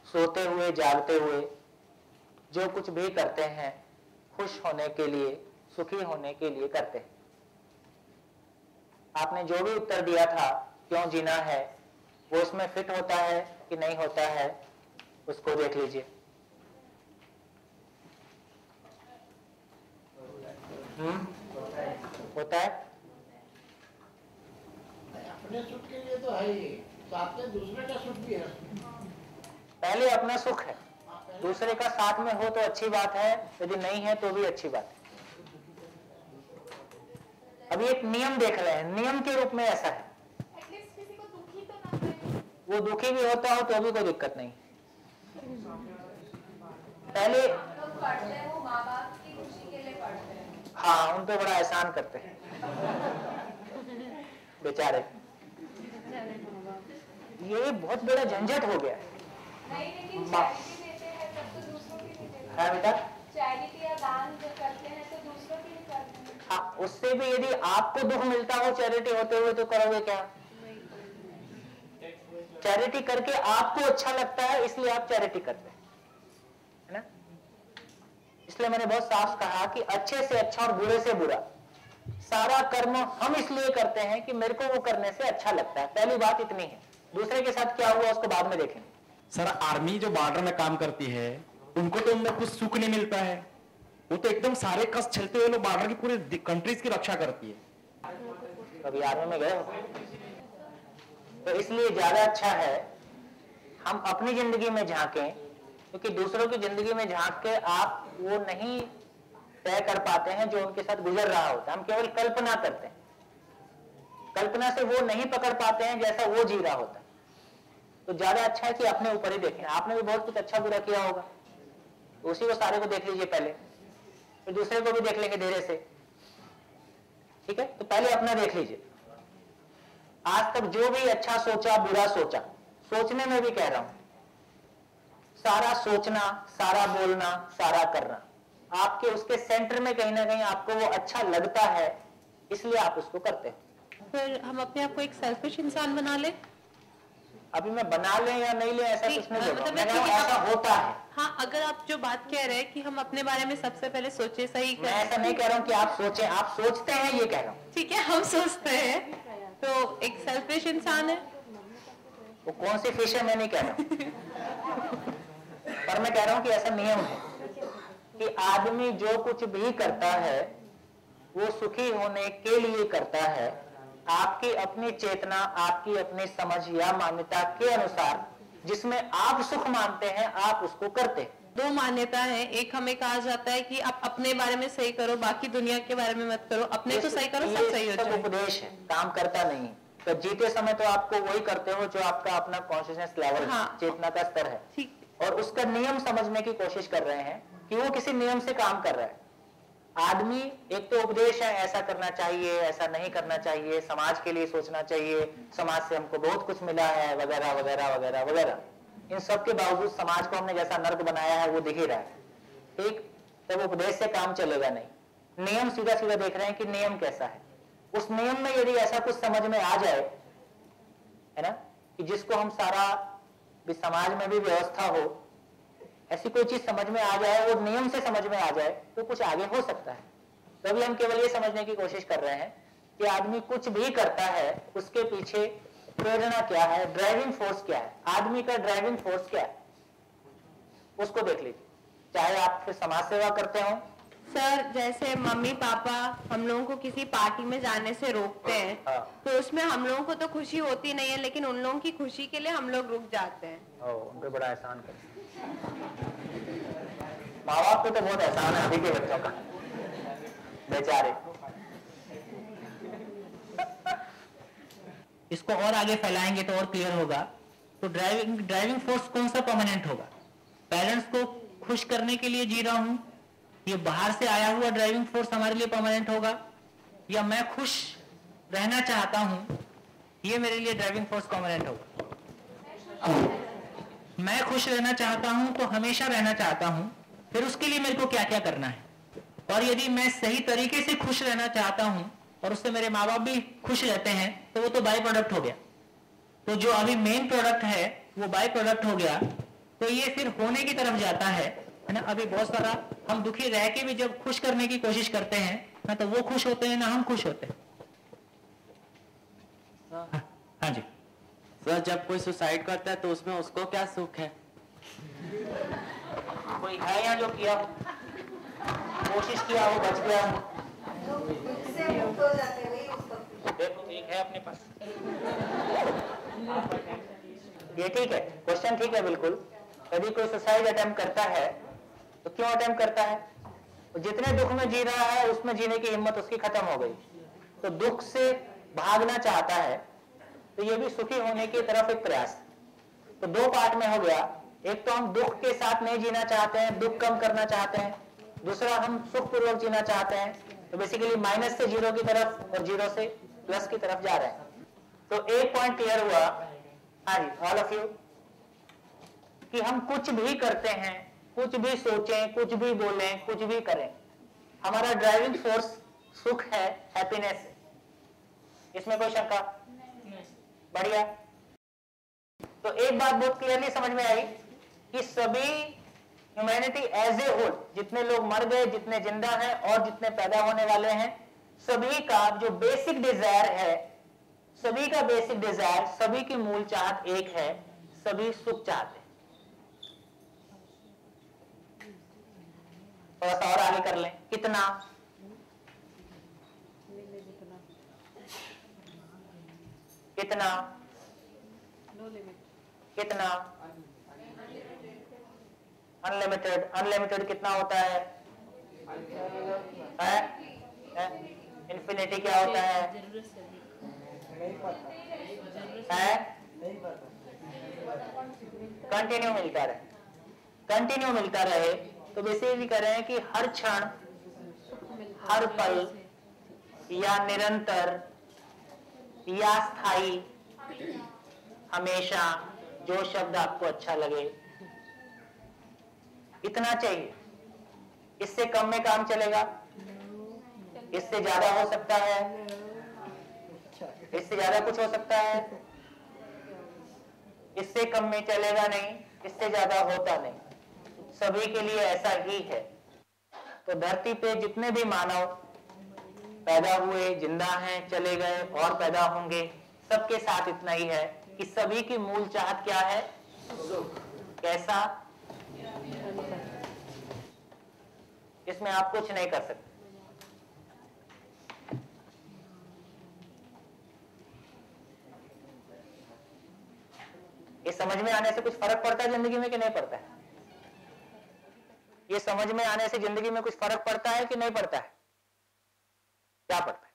सोते हुए जागते हुए, जो कुछ भी करते हैं खुश होने के लिए, सुखी होने के लिए करते हैं। आपने जो भी उत्तर दिया था क्यों जीना है, वो इसमें फिट होता है कि नहीं होता है, उसको देख लीजिए। होता है? अपने सुख के लिए तो है ही, साथ में दूसरे का सुख भी है। पहले अपना सुख है, दूसरे का साथ में हो तो अच्छी बात है, यदि नहीं है तो भी अच्छी बात है। अभी एक नियम देख रहे हैं, नियम के रूप में ऐसा है, किसी को दुखी तो ना करे। वो दुखी भी होता हो तो भी कोई दिक्कत नहीं। पहले लोग पढ़ते हैं वो माँ बाप की खुशी के लिए पढ़ते हैं। हाँ, उन पे बड़ा एहसान करते हैं बेचारे। ये बहुत बड़ा झंझट हो गया है। नहीं, लेकिन चैरिटी देते हैं तब तो दूसरों की भी देते हैं। हाँ बेटा, चैरिटी या दान जो करते हैं तो दूसरों की भी करते हैं। हाँ, उससे भी यदि आपको दुख मिलता हो चैरिटी होते हुए तो करोगे क्या? चैरिटी करके आपको अच्छा लगता है इसलिए आप चैरिटी करते हैं, है ना? इसलिए मैंने बहुत साफ कहा कि अच्छे से अच्छा और बुरे से बुरा सारा कर्म हम इसलिए करते हैं कि मेरे को वो करने से अच्छा लगता है। पहली बात इतनी है, दूसरे के साथ क्या हुआ उसको बाद में देखेंगे। सर, आर्मी जो बॉर्डर में काम करती है उनको तो उनमें कुछ सुख नहीं मिलता है, वो तो एकदम सारे कष्ट झेलते हुए लोग बॉर्डर की पूरी कंट्रीज की रक्षा करती है। कभी आर्मी में गए हो? तो इसलिए ज्यादा अच्छा है हम अपनी जिंदगी में झांकें, क्योंकि दूसरों की जिंदगी में झांक के आप वो नहीं तय कर पाते हैं जो उनके साथ गुजर रहा होता है। हम केवल कल्पना करते हैं, कल्पना से वो नहीं पकड़ पाते हैं जैसा वो जी रहा होता है। तो ज्यादा अच्छा है कि अपने ऊपर ही देखें। आपने भी बहुत कुछ अच्छा बुरा किया होगा, तो उसी को सारे को देख लीजिए पहले, फिर दूसरे को भी देख लेंगे धीरे से। ठीक है, तो पहले अपना देख लीजिए। आज तक जो भी अच्छा सोचा बुरा सोचा, सोचने में भी कह रहा हूं, सारा सोचना, सारा बोलना, सारा करना आपके उसके सेंटर में कहीं ना कहीं आपको वो अच्छा लगता है, इसलिए आप उसको करते हो। फिर हम अपने आप को एक सेल्फिश इंसान बना ले। अभी मैं बना ले या नहीं ले ऐसा कुछ नहीं मतलब मैं कह रहा हूं ऐसा होता है। हाँ, अगर आप जो बात कह रहे हैं कि हम अपने बारे में सबसे पहले सोचे, सही मैं ऐसा नहीं कह रहा हूँ कि आप सोचें, आप सोचते हैं ये कह रहा हूँ। ठीक है, हम सोचते हैं तो एक सेल्फिश इंसान है। वो कौन सी फिश है मैं नहीं कह रहा हूँ पर मैं कह रहा हूँ कि ऐसा नियम है कि आदमी जो कुछ भी करता है वो सुखी होने के लिए करता है। आपकी अपनी चेतना, आपकी अपनी समझ या मान्यता के अनुसार जिसमें आप सुख मानते हैं आप उसको करते हैं। दो मान्यता है, एक हमें कहा जाता है कि आप अपने बारे में सही करो, बाकी दुनिया के बारे में मत करो, अपने को सही करो, सब सही हो जाए। उपदेश है, काम करता नहीं। तो जीते समय तो आपको वही करते हो जो आपका अपना कॉन्शियसनेस लेवल, चेतना का स्तर है, और उसका नियम समझने की कोशिश कर रहे हैं कि वो किसी नियम से काम कर रहा है। आदमी एक तो उपदेश है, ऐसा करना चाहिए, ऐसा नहीं करना चाहिए, समाज के लिए सोचना चाहिए, समाज से हमको बहुत कुछ मिला है, वगैरह वगैरह वगैरह वगैरह। इन सब के बावजूद समाज को हमने जैसा नर्क बनाया है वो दिख ही रहा है। ठीक, तब उपदेश से काम चलेगा नहीं। नियम सीधा सीधा देख रहे हैं कि नियम कैसा है। उस नियम में यदि ऐसा कुछ समझ में आ जाए, है ना, कि जिसको हम सारा भी समाज में भी व्यवस्था हो, ऐसी कोई चीज समझ में आ जाए और नियम से समझ में आ जाए तो कुछ आगे हो सकता है। तो अभी हम केवल ये समझने की कोशिश कर रहे हैं कि आदमी कुछ भी करता है उसके पीछे प्रेरणा क्या है, ड्राइविंग फोर्स क्या है, आदमी का ड्राइविंग फोर्स क्या है, उसको देख लीजिए। चाहे आप फिर समाज सेवा करते हो। सर, जैसे मम्मी पापा हम लोगों को किसी पार्टी में जाने से रोकते हैं, तो उसमें हम लोगों को तो खुशी होती नहीं है, लेकिन उन लोगों की खुशी के लिए हम लोग रुक जाते हैं। उन पे बड़ा एहसान करते। माँ बाप को तो बहुत एहसान है अभी के बच्चों का, बेचारे। इसको और आगे फैलाएंगे तो और क्लियर होगा। तो ड्राइविंग फोर्स कौन सा परमानेंट होगा? पेरेंट्स को खुश करने के लिए जी रहा हूं, ये बाहर से आया हुआ ड्राइविंग फोर्स हमारे लिए परमानेंट होगा, या मैं खुश रहना चाहता हूं, ये मेरे लिए ड्राइविंग फोर्स परमानेंट होगा। मैं खुश रहना चाहता हूं तो हमेशा रहना चाहता हूं, फिर उसके लिए मेरे को क्या क्या करना है। और यदि मैं सही तरीके से खुश रहना चाहता हूं और उससे मेरे माँ बाप भी खुश रहते हैं तो वो तो बाय प्रोडक्ट हो गया। तो जो अभी मेन प्रोडक्ट है वो बाय प्रोडक्ट हो गया, तो ये फिर होने की तरफ जाता है ना। अभी बहुत सारा हम दुखी रह के भी जब खुश करने की कोशिश करते हैं ना, तो वो खुश होते हैं ना हम खुश होते हैं। हाँ जी सर, जब कोई सुसाइड करता है तो उसमें उसको क्या सुख है? कोई है या जो किया कोशिश किया वो बच गया, देखो एक है अपने पास। ये ठीक है, क्वेश्चन ठीक है बिल्कुल। यदि कोई सुसाइड अटेम्प्ट करता है तो क्यों अटेम्प्ट करता है? जितने दुख में जी रहा है उसमें जीने की हिम्मत उसकी खत्म हो गई, तो दुख से भागना चाहता है। तो ये भी सुखी होने की तरफ एक प्रयास। तो दो पार्ट में हो गया, एक तो हम दुख के साथ नहीं जीना चाहते हैं, दुख कम करना चाहते हैं, दूसरा हम सुखपूर्वक जीना चाहते हैं। तो बेसिकली माइनस से जीरो की तरफ और जीरो से प्लस की तरफ जा रहे हैं। तो एक पॉइंट क्लियर हुआ, हाँ जी ऑल ऑफ यू, कि हम कुछ भी करते हैं, कुछ भी सोचें, कुछ भी बोलें, कुछ भी करें, हमारा ड्राइविंग फोर्स सुख है, हैप्पीनेस है। इसमें कोई शंका? बढ़िया। तो एक बात बहुत क्लियरली समझ में आई कि सभी ह्यूमैनिटी एज ए होल, जितने लोग मर गए, जितने जिंदा हैं और जितने पैदा होने वाले हैं, सभी का जो बेसिक डिजायर है, सभी का बेसिक डिजायर, सभी की मूल चाहत एक है, सभी सुख चाहते हैं। थोड़ा सा और आगे कर लें, कितना? कितना? कितना? अनलिमिटेड। अनलिमिटेड कितना होता है? इन्फिनिटी क्या होता है? कंटिन्यू मिलता रहे। कंटिन्यू मिलता रहे तो बेसिकली कह रहे हैं कि हर क्षण हर पल या निरंतर या स्थायी, हमेशा, जो शब्द आपको अच्छा लगे, इतना चाहिए। इससे कम में काम चलेगा, इससे ज्यादा हो सकता है, इससे ज्यादा कुछ हो सकता है, इससे कम में चलेगा नहीं, इससे ज्यादा होता नहीं, सभी के लिए ऐसा ही है। तो धरती पे जितने भी मानव पैदा हुए, जिंदा हैं, चले गए और पैदा होंगे, सबके साथ इतना ही है कि सभी की मूल चाहत क्या है? कैसा? इसमें आप कुछ नहीं कर सकते। ये समझ में आने से कुछ फर्क पड़ता है जिंदगी में कि नहीं पड़ता है? ये समझ में आने से जिंदगी में कुछ फर्क पड़ता है कि नहीं पड़ता है? क्या पड़ता है?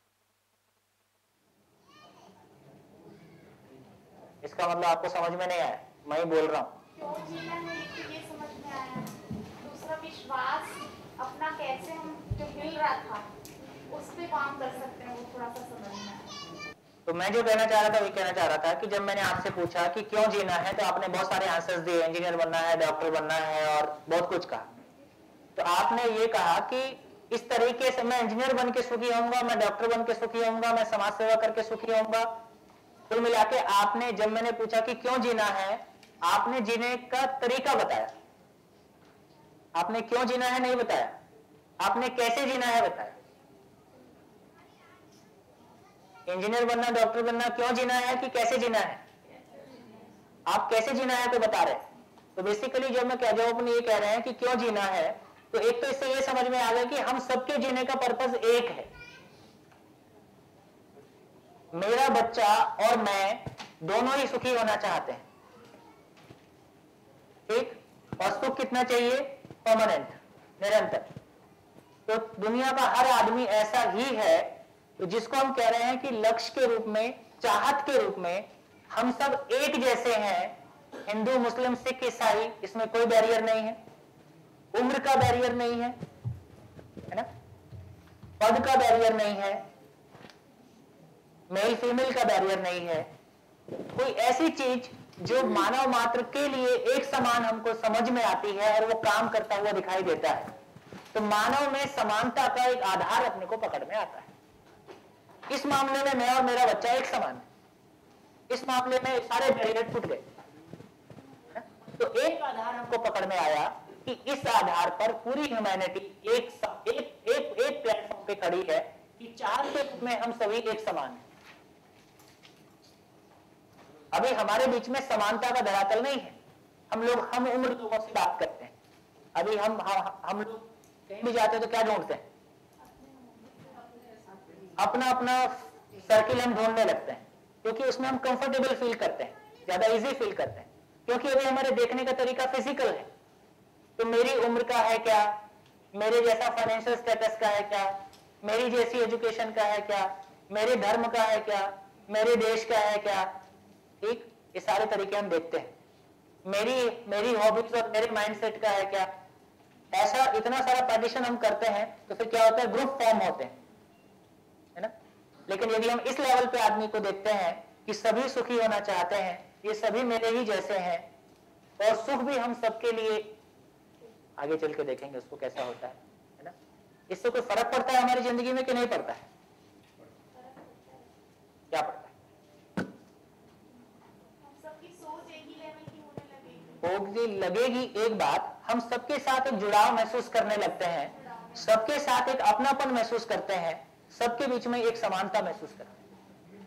इसका मतलब आपको समझ में नहीं आया, मैं ही बोल रहा हूं। क्यों जीना है ये समझ में आया। दूसरा विश्वास अपना कैसे हम जो हिल रहा था उस पे काम कर सकते हैं, वो थोड़ा सा समझ में आया। तो मैं जो कहना चाह रहा था, वही कहना चाह रहा था कि जब मैंने आपसे पूछा कि क्यों जीना है, तो आपने बहुत सारे आंसर्स दिए, इंजीनियर बनना है, डॉक्टर बनना है और बहुत कुछ कहा। तो आपने ये कहा कि इस तरीके से मैं इंजीनियर बन के सुखी होऊंगा, मैं डॉक्टर बन के सुखी होऊंगा, मैं समाज सेवा करके सुखी होऊंगा। कुल मिला के आपने, जब मैंने पूछा कि क्यों जीना है, आपने जीने का तरीका बताया। आपने क्यों जीना है नहीं बताया, आपने कैसे जीना है बताया। इंजीनियर बनना, डॉक्टर बनना क्यों जीना है कि कैसे जीना है? आप कैसे जीना है तो बता रहे हैं। तो बेसिकली जब अपने ये कह रहे हैं कि क्यों जीना है, तो एक तो इससे ये समझ में आ गया कि हम सबके जीने का पर्पस एक है। मेरा बच्चा और मैं दोनों ही सुखी होना चाहते हैं, ठीक। और सुख कितना चाहिए? परमानेंट, निरंतर। तो दुनिया का हर आदमी ऐसा ही है, तो जिसको हम कह रहे हैं कि लक्ष्य के रूप में, चाहत के रूप में हम सब एक जैसे हैं। हिंदू, मुस्लिम, सिख, ईसाई, इसमें कोई बैरियर नहीं है। उम्र का बैरियर नहीं है ना, पद का बैरियर नहीं है, मेल फीमेल का बैरियर नहीं है। कोई ऐसी चीज जो मानव मात्र के लिए एक समान हमको समझ में आती है और वो काम करता हुआ दिखाई देता है। तो मानव में समानता का एक आधार अपने को पकड़ में आता है। इस मामले में मैं और मेरा बच्चा एक समान है, इस मामले में सारे बैरियर टूट गए। तो एक आधार हमको पकड़ में आया कि इस आधार पर पूरी ह्यूमैनिटी एक प्लेटफॉर्म पे खड़ी है कि चाहत के रूप में हम सभी एक समान हैं। अभी हमारे बीच में समानता का धरातल नहीं है। हम उम्र लोगों से बात करते हैं। अभी हम लोग कहीं भी जाते हैं तो क्या ढूंढते हैं? अपना अपना सर्किल हम ढूंढने लगते हैं, क्योंकि उसमें हम कंफर्टेबल फील करते हैं, ज्यादा इजी फील करते हैं, क्योंकि अभी हमारे देखने का तरीका फिजिकल है। तो मेरी उम्र का है क्या, मेरे जैसा फाइनेंशियल स्टेटस का है क्या, मेरी जैसी एजुकेशन का है क्या, मेरे धर्म का है क्या, मेरे देश का है क्या, ठीक। ये सारे तरीके हम देखते हैं। मेरी हॉबीज और मेरे माइंडसेट का है क्या, ऐसा इतना सारा पार्टीशन हम करते हैं। तो फिर क्या होता है? ग्रुप फॉर्म होते हैं, है ना। लेकिन यदि हम इस लेवल पे आदमी को देखते हैं कि सभी सुखी होना चाहते हैं, ये सभी मेरे ही जैसे हैं, और सुख भी हम सबके लिए, आगे चल के देखेंगे उसको कैसा होता है ना। इससे कोई फर्क पड़ता है हमारी जिंदगी में कि नहीं पड़ता है? क्या पड़ता है? सबकी सोच एक ही लेवल की होने लगेगी। एक बात, हम सबके साथ एक जुड़ाव महसूस करने लगते हैं, सबके साथ एक अपनापन महसूस करते हैं, सबके बीच में एक समानता महसूस करते हैं।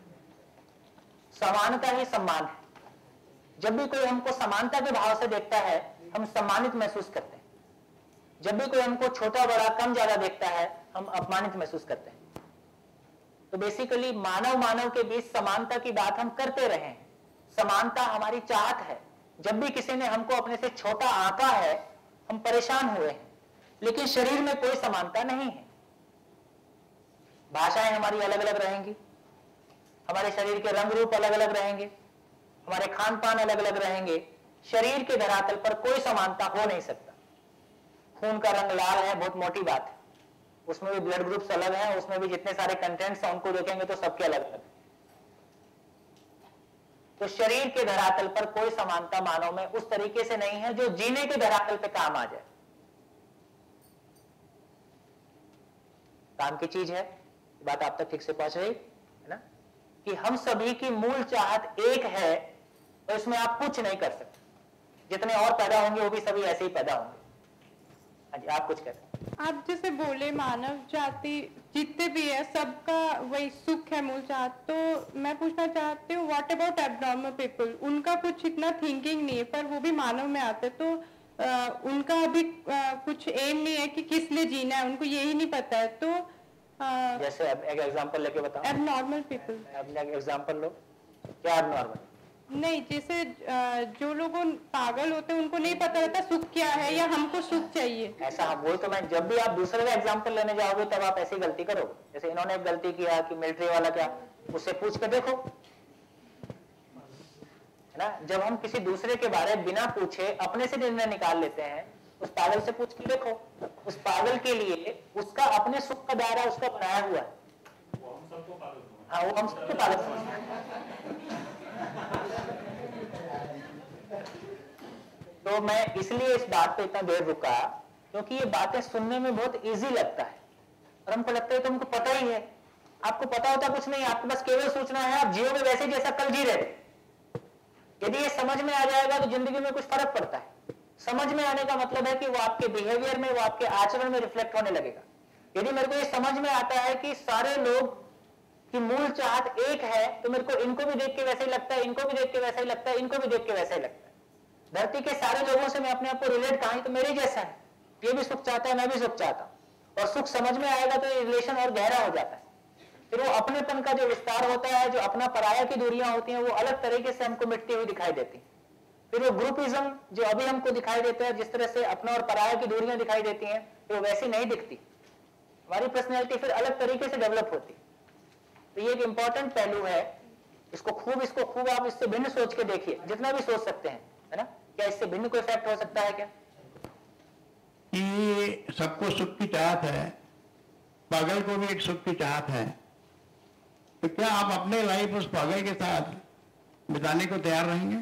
समानता ही सम्मान है। जब भी कोई हमको समानता के भाव से देखता है, हम सम्मानित महसूस करते हैं। जब भी कोई हमको छोटा बड़ा कम ज्यादा देखता है, हम अपमानित महसूस करते हैं। तो बेसिकली मानव के बीच समानता की बात हम करते रहे। समानता हमारी चाहत है। जब भी किसी ने हमको अपने से छोटा आंका है, हम परेशान हुए हैं। लेकिन शरीर में कोई समानता नहीं है। भाषाएं हमारी अलग अलग रहेंगी, हमारे शरीर के रंग रूप अलग अलग रहेंगे, हमारे खान पान अलग अलग रहेंगे। शरीर के धरातल पर कोई समानता हो नहीं सकता। खून का रंग लाल है, बहुत मोटी बात है, उसमें भी ब्लड ग्रुप्स अलग हैं, उसमें भी जितने सारे कंटेंट्स हैं उनको देखेंगे तो सबके अलग अलग। तो शरीर के धरातल पर कोई समानता मानव में उस तरीके से नहीं है जो जीने के धरातल पे काम आ जाए। काम की चीज है, बात आप तक ठीक से पहुंच रही है ना, कि हम सभी की मूल चाहत एक है, तो इसमें आप कुछ नहीं कर सकते। जितने और पैदा होंगे वो भी सभी ऐसे ही पैदा होंगे। हाँ जी, आप कुछ कहते हैं। आप जैसे बोले मानव जाति जितने भी है सबका वही सुख है मूल चाहत, तो मैं पूछना चाहती हूँ व्हाट अबाउट एब्नॉर्मल पीपल, उनका कुछ इतना थिंकिंग नहीं है पर वो भी मानव में आते, तो उनका अभी कुछ एम नहीं है कि किस लिए जीना है, उनको यही नहीं पता है। तो जैसे एक एग्जांपल लेके बताओ। एब्नॉर्मल पीपल, एक एग्जांपल लो। क्या एब्नॉर्मल? नहीं, जैसे जो लोग पागल होते हैं उनको नहीं पता रहता सुख क्या है या हमको सुख चाहिए। ऐसा हम वही तो मैं, जब भी आप दूसरे का एग्जांपल लेने जाओगे तब आप ऐसी गलती करोगे। जैसे इन्होंने एक गलती किया कि मिलिट्री वाला क्या, उससे पूछ के देखो, है ना। जब हम किसी दूसरे के बारे में बिना पूछे अपने से निर्णय निकाल लेते हैं, उस पागल से पूछ के देखो, उस पागल के लिए उसका अपने सुख का दायरा उसका बनाया हुआ है। हाँ, वो हम सबको पागल समझते हैं। तो मैं इसलिए इस बात पे इतना देर रुका क्योंकि ये बातें सुनने में बहुत इजी लगता है और हमको लगता है तो हमको पता ही है। आपको पता होता कुछ नहीं, आपको बस केवल सोचना है आप जियोगे वैसे जैसा कल जी रहे थे। यदि ये समझ में आ जाएगा तो जिंदगी में कुछ फर्क पड़ता है। समझ में आने का मतलब है कि वो आपके बिहेवियर में, वो आपके आचरण में रिफ्लेक्ट होने लगेगा। यदि मेरे को ये समझ में आता है कि सारे लोग की मूल चाहत एक है, तो मेरे को इनको भी देख के वैसे ही लगता है, इनको भी देख के वैसा ही लगता है, इनको भी देख के वैसा ही लगता है। धरती के सारे लोगों से मैं अपने आप को रिलेट कहा तो मेरे जैसा है, ये भी सुख चाहता है, मैं भी सुख चाहता हूं। और सुख समझ में आएगा तो ये रिलेशन और गहरा हो जाता है। फिर वो अपनेपन का जो विस्तार होता है, जो अपना पराया की दूरियां होती हैं, वो अलग तरीके से हमको मिटती हुई दिखाई देती हैं। फिर वो ग्रुपिज्म जो अभी हमको दिखाई देता है, जिस तरह से अपना और पराया की दूरियां दिखाई देती हैं, तो वो वैसी नहीं दिखती। हमारी पर्सनैलिटी फिर अलग तरीके से डेवलप होती है। तो ये एक इंपॉर्टेंट पहलू है। इसको खूब आप इससे भिन्न सोच के देखिए, जितना भी सोच सकते हैं, है ना। क्या इससे भिन्न कोई इफेक्ट हो सकता है क्या? कि सबको सुख की चाहत है, पागल को भी एक सुख की चाहत है, तो क्या आप अपने लाइफ उस पागल के साथ बिताने को तैयार रहेंगे?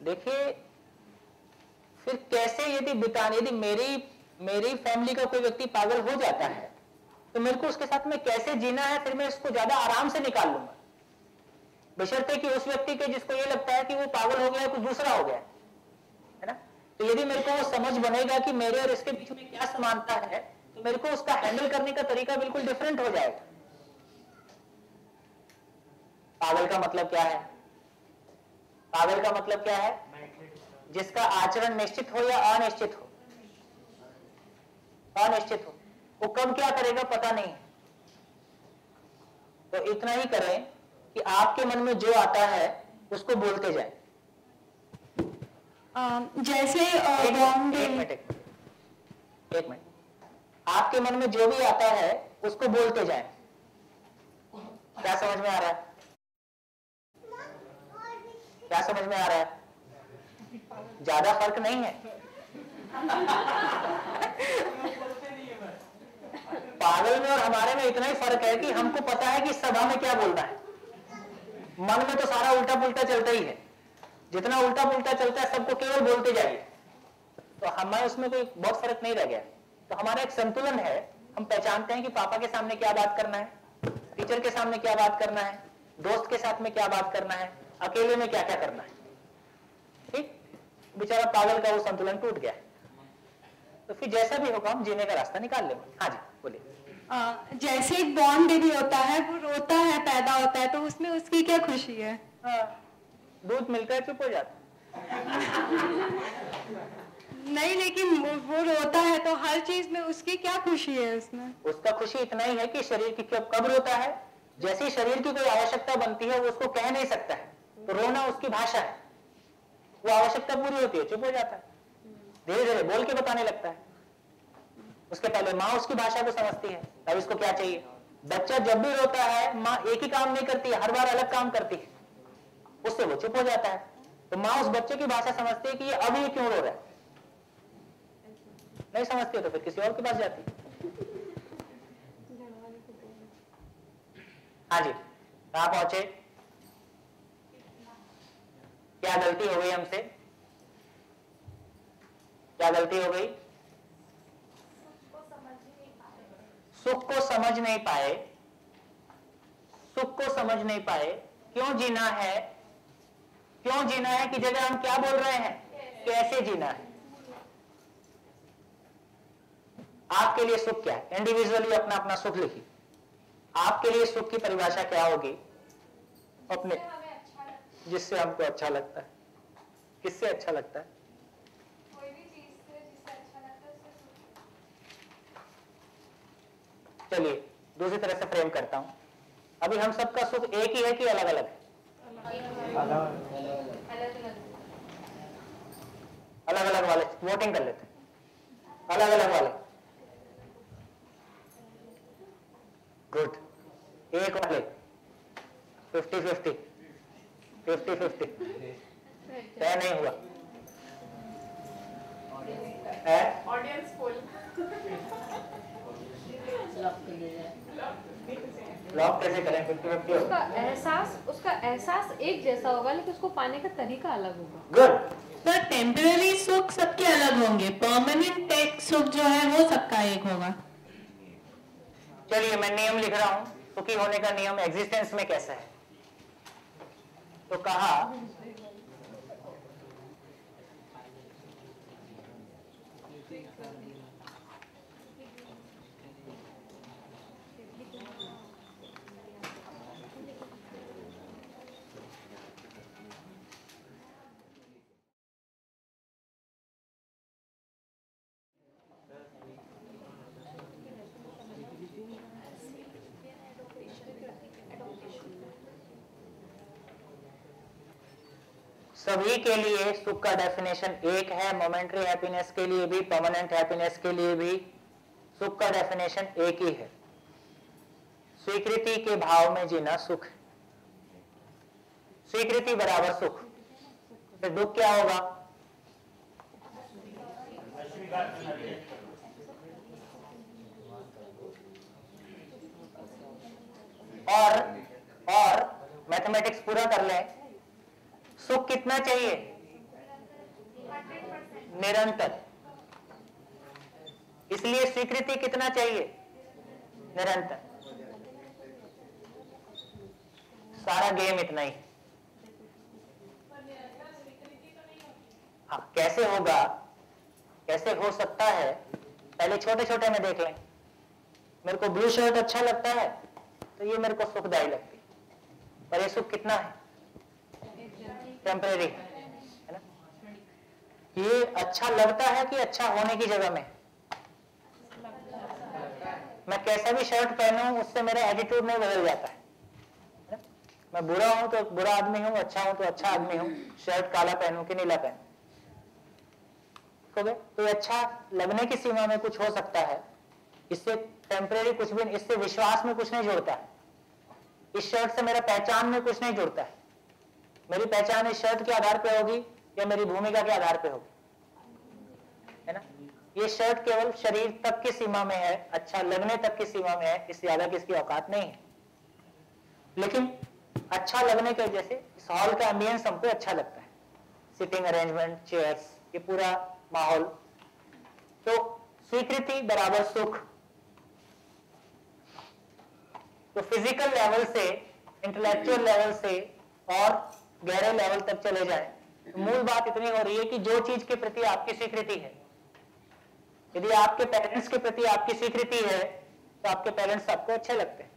देखिए, फिर कैसे यदि बिताने, यदि मेरी फैमिली का कोई व्यक्ति पागल हो जाता है तो मेरे को उसके साथ में कैसे जीना है, फिर मैं इसको ज्यादा आराम से निकाल लूंगा। बशर्ते कि उस व्यक्ति के जिसको ये लगता है कि वो पागल हो गया है, कुछ दूसरा हो गया है ना। तो यदि मेरे को वो समझ बनेगा कि मेरे और इसके बीच में क्या समानता है, तो मेरे को उसका हैंडल करने का तरीका बिल्कुल डिफरेंट हो जाएगा। पागल का मतलब क्या है? पागल का मतलब क्या है? जिसका आचरण निश्चित हो या अनिश्चित हो। अनिश्चित हो, वो कब क्या करेगा पता नहीं। तो इतना ही करें कि आपके मन में जो आता है उसको बोलते जाए। जैसे एक मिनट, आपके मन में जो भी आता है उसको बोलते जाए। क्या समझ में आ रहा है? क्या समझ में आ रहा है? ज्यादा फर्क नहीं है। पागल में और हमारे में इतना ही फर्क है कि हमको पता है कि सभा में क्या बोलना है। मन में तो सारा उल्टा पुल्टा चलता ही है। जितना उल्टा पुल्टा चलता है सबको केवल बोलते जाइए, तो हमारे उसमें कोई बहुत फर्क नहीं रह गया। तो हमारा एक संतुलन है। हम पहचानते हैं कि पापा के सामने क्या बात करना है, टीचर के सामने क्या बात करना है, दोस्त के साथ में क्या बात करना है, अकेले में क्या क्या करना है। ठीक, बेचारा पागल का वो संतुलन टूट गया। तो फिर जैसा भी होगा हम जीने का रास्ता निकाल लेंगे। हाँ जी बोलिए। जैसे एक बॉर्न बेबी होता है, वो रोता है, पैदा होता है, तो उसमें उसकी क्या खुशी है? दूध मिलता है चुप हो जाता। नहीं, लेकिन वो रोता है तो हर चीज में उसकी क्या खुशी है? उसमें उसका खुशी इतना ही है कि शरीर की कब रोता है, जैसे ही शरीर की कोई आवश्यकता बनती है वो उसको कह नहीं सकता है, तो रोना उसकी भाषा है। वो आवश्यकता पूरी होती है, चुप हो जाता है, धीरे धीरे बोल के बताने लगता है। उसके पहले माँ उसकी भाषा को समझती है, अब इसको क्या चाहिए। बच्चा जब भी रोता है माँ एक ही काम नहीं करती है, हर बार अलग काम करती है, उससे वो चुप हो जाता है। तो माँ उस बच्चे की भाषा समझती है कि ये अब ये क्यों रो रहा है। नहीं समझती हो तो फिर किसी और के पास जाती। हाँ जी, कहाँ पहुंचे? क्या गलती हो गई हमसे? क्या गलती हो गई? सुख को समझ नहीं पाए। सुख को समझ नहीं पाए। क्यों जीना है? क्यों जीना है कि जगह हम क्या बोल रहे हैं? कैसे जीना है? आपके लिए सुख क्या है? इंडिविजुअली अपना अपना सुख लिखिए। आपके लिए सुख की परिभाषा क्या होगी? अपने, जिससे हमको अच्छा लगता है। किससे अच्छा लगता है? कोई भी चीज से जिससे अच्छा लगता है उससे सुख। चलिए दूसरी तरह से फ्रेम करता हूं। अभी हम सबका सुख एक ही है कि अलग अलग है? अलग अलग वाले वोटिंग कर लेते हैं। अलग अलग वाले गुड। एक वाले 50-50 50-50 तय नहीं हुआ है। ऑडियंस पोल लॉक कैसे करें? 50-50 उसका एहसास एक जैसा होगा लेकिन उसको पाने का तरीका अलग होगा। गुड। सर टेम्पररी सुख सबके अलग होंगे, परमानेंट सुख जो है वो सबका एक होगा। चलिए मैं नियम लिख रहा हूं। सुखी होने का नियम एग्जिस्टेंस में कैसा है? तो कहा सभी के लिए सुख का डेफिनेशन एक है। मोमेंटरी हैप्पीनेस के लिए भी, परमानेंट हैप्पीनेस के लिए भी सुख का डेफिनेशन एक ही है। स्वीकृति के भाव में जीना सुख है। स्वीकृति बराबर सुख। फिर दुख क्या होगा? और मैथमेटिक्स पूरा कर लें। सुख कितना चाहिए? निरंतर। इसलिए स्वीकृति कितना चाहिए? निरंतर। सारा गेम इतना ही। हाँ, कैसे होगा, कैसे हो सकता है? पहले छोटे छोटे में देख लें। मेरे को ब्लू शर्ट अच्छा लगता है तो ये मेरे को सुखदायी लगती है, पर ये सुख कितना है? टेम्परेरी है ना। ये अच्छा लगता है कि अच्छा होने की जगह में? मैं कैसा भी शर्ट पहनूं उससे मेरा एटीट्यूड नहीं बदल जाता है ना? मैं बुरा हूं तो बुरा आदमी हूं, अच्छा हूं तो अच्छा आदमी हूं। शर्ट काला पहनूं कि नीला पहनूं, तो अच्छा लगने की सीमा में कुछ हो सकता है। इससे टेम्परेरी कुछ भी, इससे विश्वास में कुछ नहीं जुड़ता है। इस शर्ट से मेरा पहचान में कुछ नहीं जुड़ता है। मेरी पहचान इस शर्ट के आधार पे होगी या मेरी भूमिका के आधार पे होगी, है ना। ये शर्ट केवल शरीर तक की सीमा में है, अच्छा लगने तक की सीमा में है, इससे ज्यादा किसकी औकात नहीं है। लेकिन अच्छा लगने के वजह से इस हॉल का एम्बियंस हमको अच्छा लगता है। सिटिंग अरेंजमेंट, चेयर्स, ये पूरा माहौल। तो स्वीकृति बराबर सुख। तो फिजिकल लेवल से, इंटेलेक्चुअल लेवल से और गहरे लेवल तक चले जाए तो मूल बात इतनी हो रही है कि जो चीज के प्रति आपकी स्वीकृति है, यदि आपके पेरेंट्स के प्रति आपकी स्वीकृति है तो आपके पेरेंट्स आपको अच्छे लगते हैं।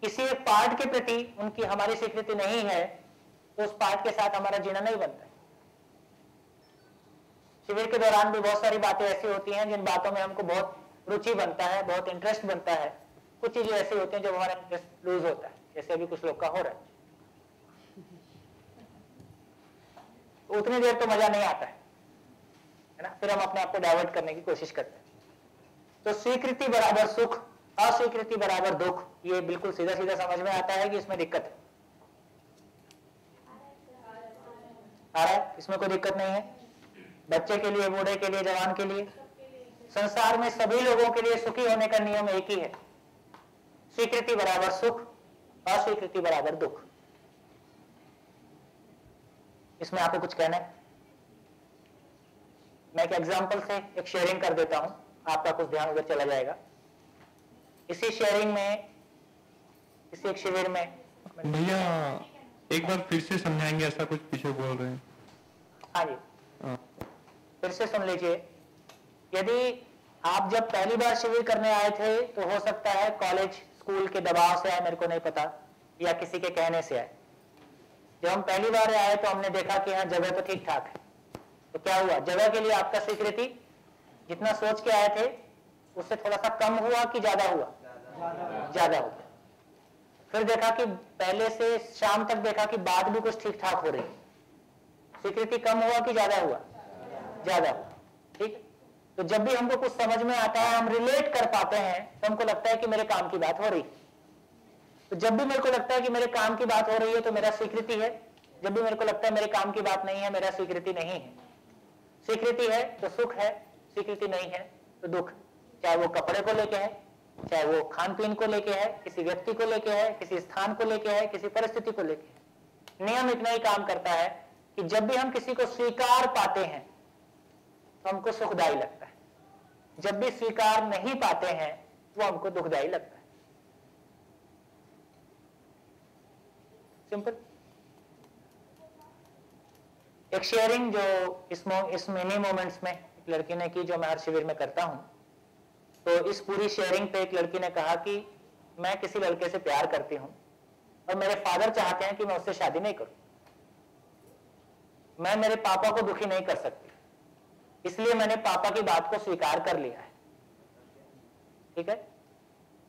किसी एक पार्ट के प्रति उनकी हमारी स्वीकृति नहीं है तो उस पार्ट के साथ हमारा जीना नहीं बनता है। शिविर के दौरान भी बहुत सारी बातें ऐसी होती हैं जिन बातों में हमको बहुत रुचि बनता है, बहुत इंटरेस्ट बनता है। कुछ चीजें ऐसी होती हैं जब हमारा इंटरेस्ट लूज होता है, जैसे अभी कुछ लोग का हो रहा है। उतनी देर तो मजा नहीं आता है ना, फिर हम अपने आप को डाइवर्ट करने की कोशिश करते हैं। तो स्वीकृति बराबर सुख, अस्वीकृति बराबर दुख। ये बिल्कुल सीधा सीधा समझ में आता है कि इसमें दिक्कत है। आ रहा है? इसमें कोई दिक्कत नहीं है। बच्चे के लिए, बूढ़े के लिए, जवान के लिए संसार में सभी लोगों के लिए सुखी होने का नियम एक ही है, स्वीकृति बराबर सुख, अस्वीकृति बराबर दुख। इसमें आपको कुछ कहना है? मैं एक एग्जांपल से एक शेयरिंग कर देता हूं, आपका कुछ ध्यान उधर चला जाएगा। इसी शेयरिंग में, इसी एक शिविर में, भैया एक बार फिर से समझाएंगे, ऐसा कुछ पीछे बोल रहे हैं। हाँ जी, फिर से सुन लीजिए। यदि आप जब पहली बार शिविर करने आए थे तो हो सकता है कॉलेज स्कूल के दबाव से आए, मेरे को नहीं पता, या किसी के कहने से आए। जब हम पहली बार आए तो हमने देखा कि हाँ जगह तो ठीक ठाक है, तो क्या हुआ, जगह के लिए आपका स्वीकृति जितना सोच के आए थे उससे थोड़ा सा कम हुआ कि ज्यादा हुआ? ज्यादा हुआ। फिर देखा कि पहले से शाम तक देखा कि बात भी कुछ ठीक ठाक हो रही, स्वीकृति कम हुआ कि ज्यादा हुआ? ज्यादा हुआ। ठीक। तो जब भी हमको कुछ समझ में आता है, हम रिलेट कर पाते हैं, तो हमको लगता है कि मेरे काम की बात हो रही। तो जब भी मेरे को लगता है कि मेरे काम की बात हो रही है तो मेरा स्वीकृति है, जब भी मेरे को लगता है मेरे काम की बात नहीं है, मेरा स्वीकृति नहीं है। स्वीकृति है तो सुख है, स्वीकृति नहीं है तो दुख। चाहे वो कपड़े को लेके है, चाहे वो खान पीन को लेके है, किसी व्यक्ति को लेके है, किसी स्थान को लेके है, किसी परिस्थिति को लेके है। नियम इतना ही काम करता है कि जब भी हम किसी को स्वीकार पाते हैं तो हमको सुखदायी लगता है, जब भी स्वीकार नहीं पाते हैं वो हमको दुखदायी लगता है। सिंपल। एक शेयरिंग जो इस मिनी मोमेंट्स में एक लड़की ने की, जो मैं हर शिविर में करता हूं। तो इस पूरी शेयरिंग पे एक लड़की ने कहा कि मैं किसी लड़के से प्यार करती हूं और मेरे फादर चाहते हैं कि मैं उससे शादी नहीं करूं, मैं मेरे पापा को दुखी नहीं कर सकती, इसलिए मैंने पापा की बात को स्वीकार कर लिया है। ठीक है,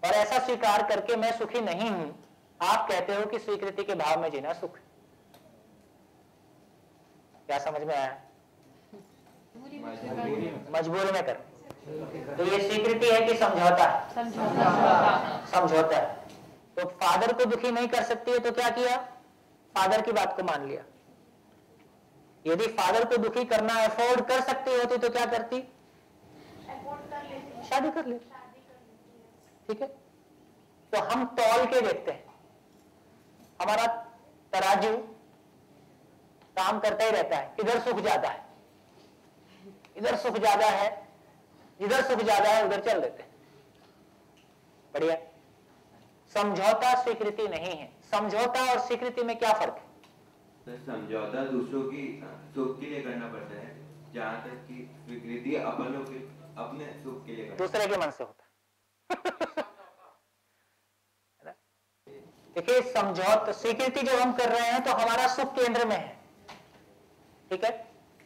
और ऐसा स्वीकार करके मैं सुखी नहीं हूं। आप कहते हो कि स्वीकृति के भाव में जीना सुख है। क्या समझ में आया? मजबूरी में कर। तो ये स्वीकृति है कि समझौता है? समझौता है। तो फादर को दुखी नहीं कर सकती है तो क्या किया? फादर की बात को मान लिया। यदि फादर को दुखी करना अफोर्ड कर सकती होती तो क्या करती? शादी कर लेती। ठीक है, तो हम तौल के देखते हैं, हमारा तराजू काम करता ही रहता है, इधर सुख ज्यादा है, इधर सुख ज्यादा है, इधर सुख ज्यादा है, उधर चल देते हैं। बढ़िया। समझौता स्वीकृति नहीं है। समझौता और स्वीकृति में क्या फर्क है? समझौता दूसरों की सुख के लिए करना पड़ता है, जहां तक कि स्वीकृति अपने सुख के लिए, दूसरे के मन से होता है। देखिए, समझौता स्वीकृति जब हम कर रहे हैं तो हमारा सुख केंद्र में है। ठीक है,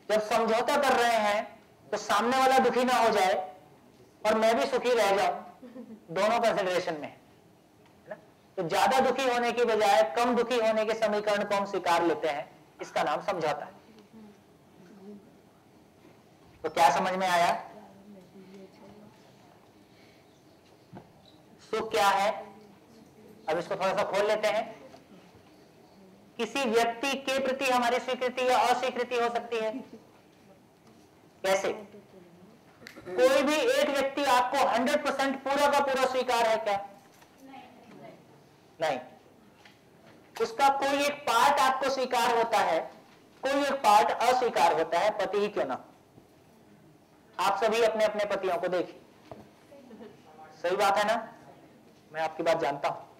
जब समझौता कर रहे हैं तो सामने वाला दुखी ना हो जाए और मैं भी सुखी रह जाऊं, दोनों कंसिडरेशन में है ना। तो ज्यादा दुखी होने की बजाय कम दुखी होने के समीकरण को हम स्वीकार लेते हैं, इसका नाम समझौता है। तो क्या समझ में आया? सुख क्या है? अब इसको थोड़ा सा खोल लेते हैं। किसी व्यक्ति के प्रति हमारी स्वीकृति या अस्वीकृति हो सकती है। कैसे? कोई भी एक व्यक्ति आपको 100% पूरा का पूरा स्वीकार है क्या? नहीं। उसका कोई एक पार्ट आपको स्वीकार होता है, कोई एक पार्ट अस्वीकार होता है, पति ही क्यों ना। आप सभी अपने अपने पतियों को देखिए, सही बात है ना? मैं आपकी बात जानता हूं।